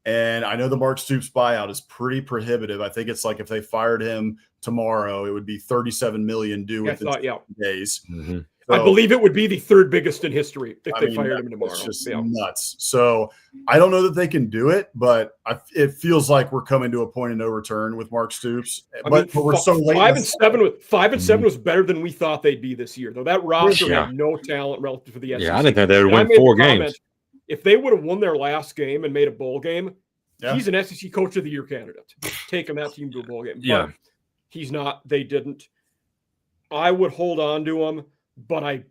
And I know the Mark Stoops buyout is pretty prohibitive. I think it's like if they fired him tomorrow, it would be $37 million due within 7 days. Mm-hmm. So, I believe it would be the third biggest in history if they fired him tomorrow. It's just nuts. So I don't know that they can do it, but it feels like we're coming to a point of no return with Mark Stoops. But we're so late. 5-7 was better than we thought they'd be this year, though. That roster had no talent relative to the SEC. Yeah, I didn't think they would win 4 games. If they would have won their last game and made a bowl game, he's an SEC Coach of the Year candidate. Taking that team to a bowl game. But he's not. They didn't. I would hold on to him. But I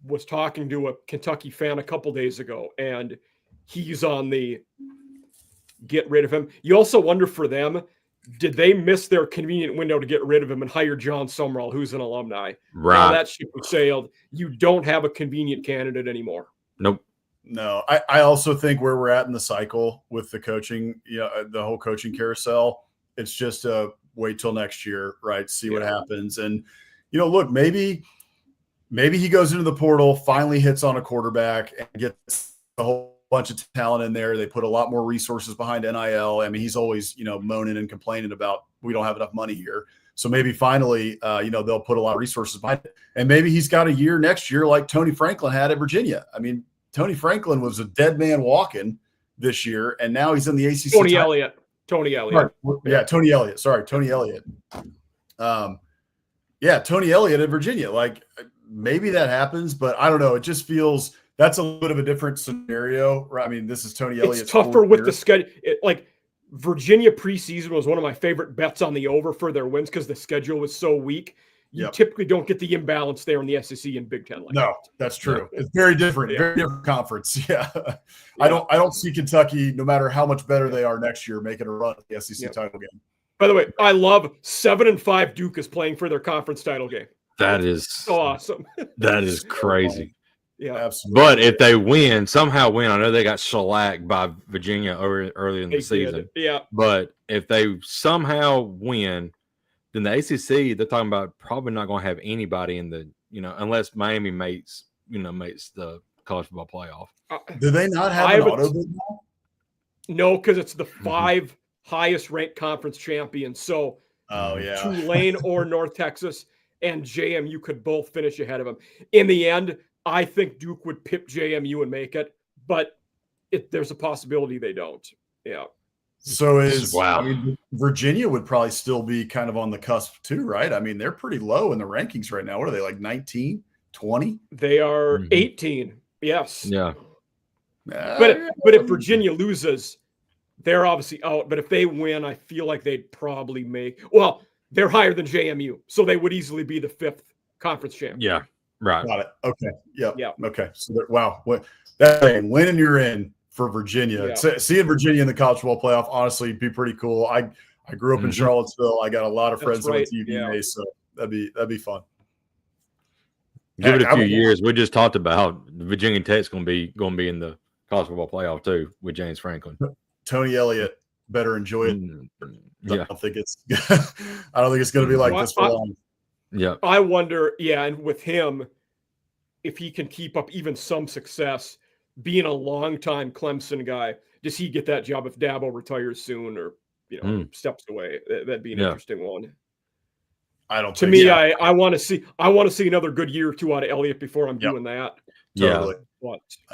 was talking to a Kentucky fan a couple days ago, and he's on the get rid of him. You also wonder for them, did they miss their convenient window to get rid of him and hire John Sumrall, who's an alumni? Right. Now that ship has sailed. You don't have a convenient candidate anymore. Nope. No, I also think where we're at in the cycle with the coaching, the whole coaching carousel, it's just wait till next year, right? See what happens. And, look, maybe he goes into the portal, finally hits on a quarterback and gets a whole bunch of talent in there. They put a lot more resources behind NIL. I mean, he's always, moaning and complaining about we don't have enough money here. So maybe finally, they'll put a lot of resources behind it. And maybe he's got a year next year like Tony Franklin had at Virginia. I mean, Tony Franklin was a dead man walking this year, and now he's in the ACC. Tony Elliott. Right. Yeah, Tony Elliott. Sorry, Tony Elliott. Tony Elliott at Virginia. Like, maybe that happens, but I don't know. It just feels that's a little bit of a different scenario. Right? I mean, this is Tony Elliott's. It's tougher with the schedule. Like Virginia preseason was one of my favorite bets on the over for their wins because the schedule was so weak. You typically don't get the imbalance there in the SEC and Big Ten. That's true. It's very different. Very different conference. I don't see Kentucky, no matter how much better they are next year, making a run at the SEC title game. By the way, I love 7-5 Duke is playing for their conference title game. That is so awesome. That is crazy. Yeah, absolutely. But if they somehow win, I know they got shellacked by Virginia early in the season. Yeah. But if they somehow win, then the ACC, they're talking about probably not going to have anybody in the, unless Miami makes the college football playoff. Do they not have an auto bid now? No, because it's the 5 highest ranked conference champions. So Tulane or North Texas and JMU could both finish ahead of them. In the end, I think Duke would pip JMU and make it, but there's a possibility they don't. Yeah. So I mean, Virginia would probably still be kind of on the cusp too, right? I mean, they're pretty low in the rankings right now. What are they, like 19, 20? They are 18. Yes. Yeah. But if Virginia loses, they're obviously out. But if they win, I feel like they'd probably they're higher than JMU, so they would easily be the 5th conference champion. Yeah. Right. Got it. Okay. Yep. Yeah. Okay. So winning you're in for Virginia. Yeah. Seeing Virginia in the college football playoff, honestly, would be pretty cool. I grew up in Charlottesville. I got a lot of friends that went to UVA, so that'd be fun. Give it a few years. We just talked about Virginia Tech's going to be in the college football playoff too with James Franklin. Tony Elliott better enjoy it. Yeah. I don't think it's going to be like this for long. Yeah. I wonder, and with him, if he can keep up even some success, being a longtime Clemson guy, does he get that job if Dabo retires soon or steps away? That'd be an interesting one. I don't. To me, I want to see another good year or two out of Elliott before I'm doing that. Totally.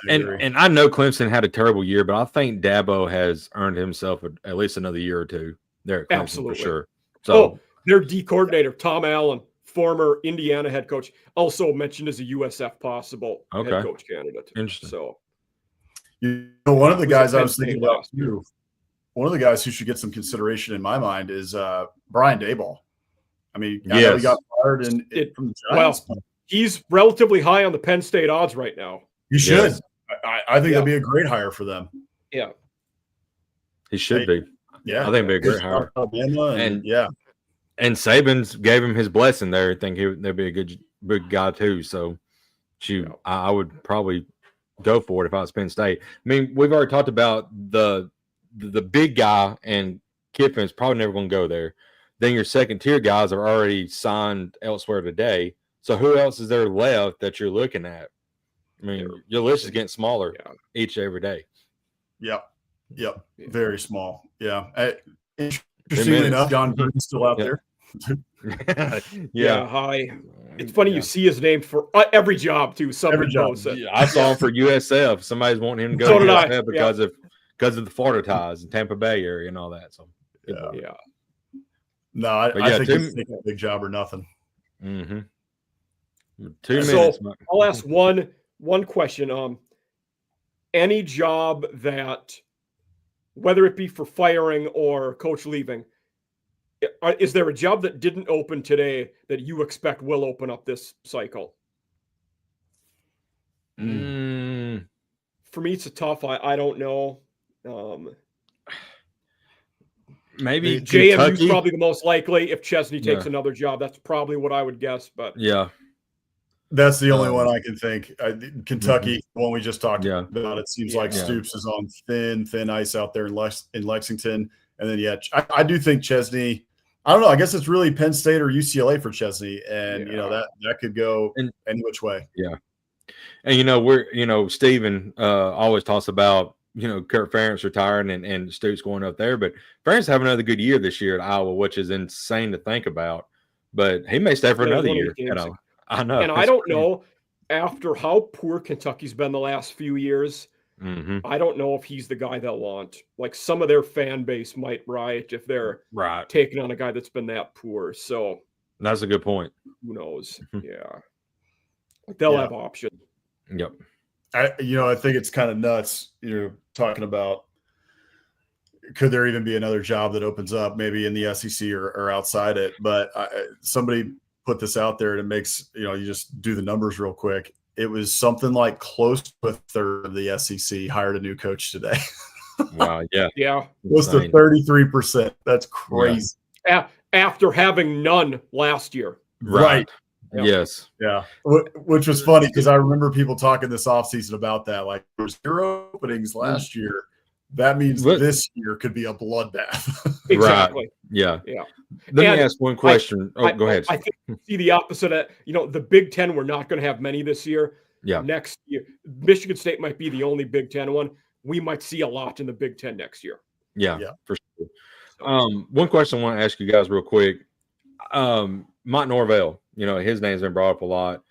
And I know Clemson had a terrible year, but I think Dabo has earned himself at least another year or two there at Clemson. Absolutely. For sure. So Their D coordinator, Tom Allen, former Indiana head coach, also mentioned as a USF possible head coach candidate. Interesting. So, one of the guys I was thinking about last year. too, one of the guys who should get some consideration in my mind is Brian Daboll. I mean, I know he got fired from the Giants. Well, he's relatively high on the Penn State odds right now. He should. I think that'd be a great hire for them. Yeah. He should be. Yeah. I think it'd be a great hire. And Saban's gave him his blessing there. I think there'd be a good guy too. So I would probably go for it if I was Penn State. I mean, we've already talked about the big guy, and Kiffin's probably never going to go there. Then your second tier guys are already signed elsewhere today. So who else is there left that you're looking at? I mean, your list is getting smaller every day. Yep. Very small. Yeah. Interestingly enough, John Gruden's still out there. Hi. It's funny you see his name for every job too. Every job. I saw him for USF. Somebody's wanting him to go to USF because of the Florida ties and Tampa Bay area and all that. So No, I think he's taking a big job or nothing. Mm-hmm. 2 minutes. So I'll ask one question. Any job that, whether it be for firing or coach leaving, is there a job that didn't open today that you expect will open up this cycle? For me, it's a tough. I don't know. Maybe JMU is probably the most likely. If Chesney takes another job, that's probably what I would guess. But that's the only one I can think. Kentucky, the one we just talked about. It seems like Stoops is on thin ice out there in Lexington. And then I do think Chesney. I don't know. I guess it's really Penn State or UCLA for Chesney, and that could go any which way. Yeah, and Stephen always talks about Kurt Ferentz retiring and Stoops going up there, but Ferentz having another good year this year at Iowa, which is insane to think about. But he may stay for another year. I know, and I don't know after how poor Kentucky's been the last few years. I don't know if he's the guy they'll want. Like, some of their fan base might riot if they're taking on a guy that's been that poor. So that's a good point. Who knows? They'll have options. Yep. I think it's kind of nuts. You're talking about, could there even be another job that opens up maybe in the SEC or outside it? But somebody put this out there and it makes, you just do the numbers real quick. It was something like close to a third of the SEC hired a new coach today. Wow. Yeah. Close to 33%. That's crazy. After having none last year. Right. Yeah. Yes. Yeah. Which was funny because I remember people talking this offseason about that. Like, there was 0 openings last year. That means this year could be a bloodbath. Exactly. Right. Yeah. Let me ask one question. Go ahead. I think you see the opposite of, the Big Ten, we're not going to have many this year. Yeah. Next year, Michigan State might be the only Big Ten one. We might see a lot in the Big Ten next year. Yeah. For sure. One question I want to ask you guys real quick. Mike Norvell, his name's been brought up a lot.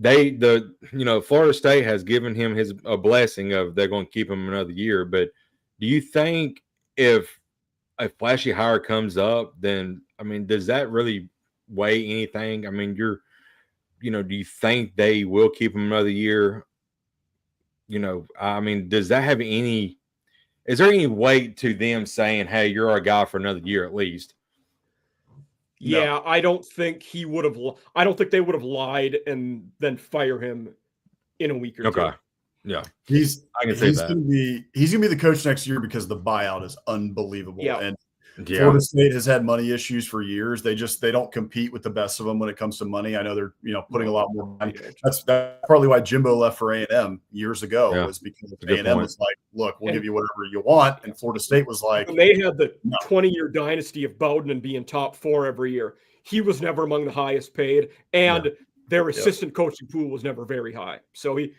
Florida State has given him a blessing of they're going to keep him another year. But do you think if a flashy hire comes up, then, does that really weigh anything? Do you think they will keep him another year? Does that have is there any weight to them saying, hey, you're our guy for another year at least? Yeah, no. I don't think they would have lied and then fire him in a week or two. Okay. Yeah. He's gonna be the coach next year because the buyout is unbelievable. Yeah. And Florida State has had money issues for years. They don't compete with the best of them when it comes to money. I know they're putting a lot more money. That's partly why Jimbo left for A&M years ago, was because A&M was like, look, we'll give you whatever you want. And Florida State was like, and they had the 20-year dynasty of Bowden and being top 4 every year. He was never among the highest paid, and their assistant coaching pool was never very high. So he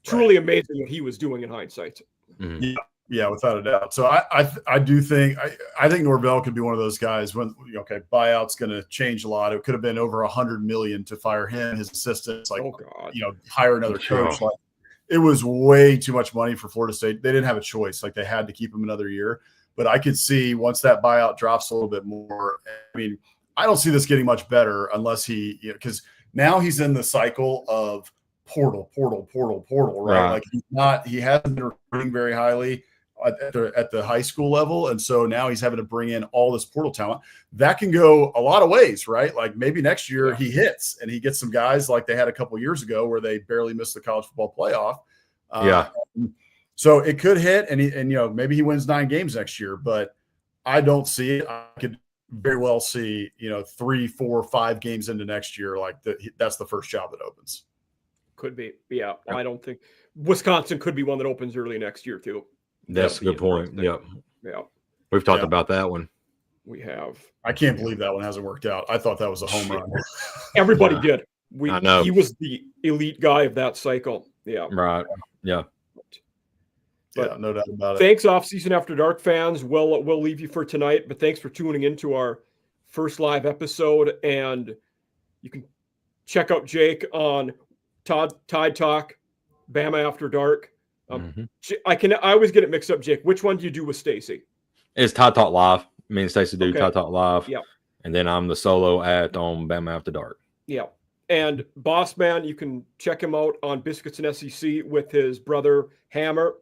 truly amazing what he was doing in hindsight. Mm-hmm. Yeah, without a doubt. So I do think I think Norvell could be one of those guys when buyout's going to change a lot. It could have been over $100 million to fire him, his assistants, hire another coach. Like, it was way too much money for Florida State. They didn't have a choice. Like, they had to keep him another year. But I could see once that buyout drops a little bit more. I don't see this getting much better unless he, because now he's in the cycle of portal, right? Like he hasn't been recruiting very highly at the high school level. And so now he's having to bring in all this portal talent that can go a lot of ways, right? Like maybe next year he hits and he gets some guys like they had a couple of years ago where they barely missed the college football playoff. So it could hit and maybe he wins 9 games next year, but I don't see it. I could very well see, 3, 4, 5 games into next year. Like that's the first job that opens. Could be. Yeah. I don't think Wisconsin could be one that opens early next year too. That's a good point. Yep. Yeah. We've talked about that one. We have. I can't believe that one hasn't worked out. I thought that was a home run. Everybody did. I know. He was the elite guy of that cycle. Yeah. Right. Yeah. But no doubt about it. Thanks, Off-Season After Dark fans. We'll leave you for tonight, but thanks for tuning into our first live episode. And you can check out Jake on Tide Talk, Bama After Dark. I always get it mixed up, Jake. Which one do you do with Stacy? It's Tide Talk Live. Me and Stacy do Tide Talk Live. Yeah. And then I'm the solo on Bama After Dark. Yeah. And Bossman, you can check him out on Biscuits and SEC with his brother Hammer.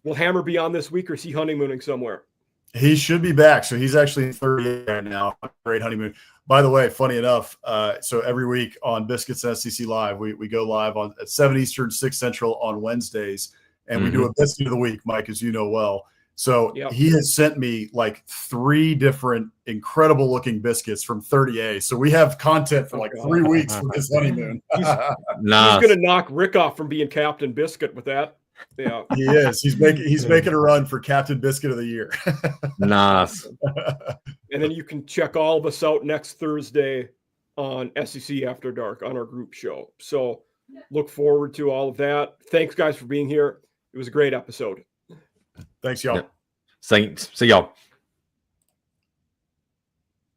Will Hammer be on this week or is he honeymooning somewhere? He should be back. So he's actually 38 right now. Great honeymoon. By the way, funny enough, so every week on Biscuits and SEC Live, we go live at 7 Eastern, 6 Central on Wednesdays, and we do a biscuit of the week, Mike, as you know well. So he has sent me like 3 different incredible looking biscuits from 30A. So we have content for like 3 weeks for this honeymoon. He's going to knock Rick off from being Captain Biscuit with that. Yeah, he is. He's making a run for Captain Biscuit of the Year. Nice. And then you can check all of us out next Thursday on SEC After Dark on our group show. So look forward to all of that. Thanks, guys, for being here. It was a great episode. Thanks, y'all. Yep. See y'all.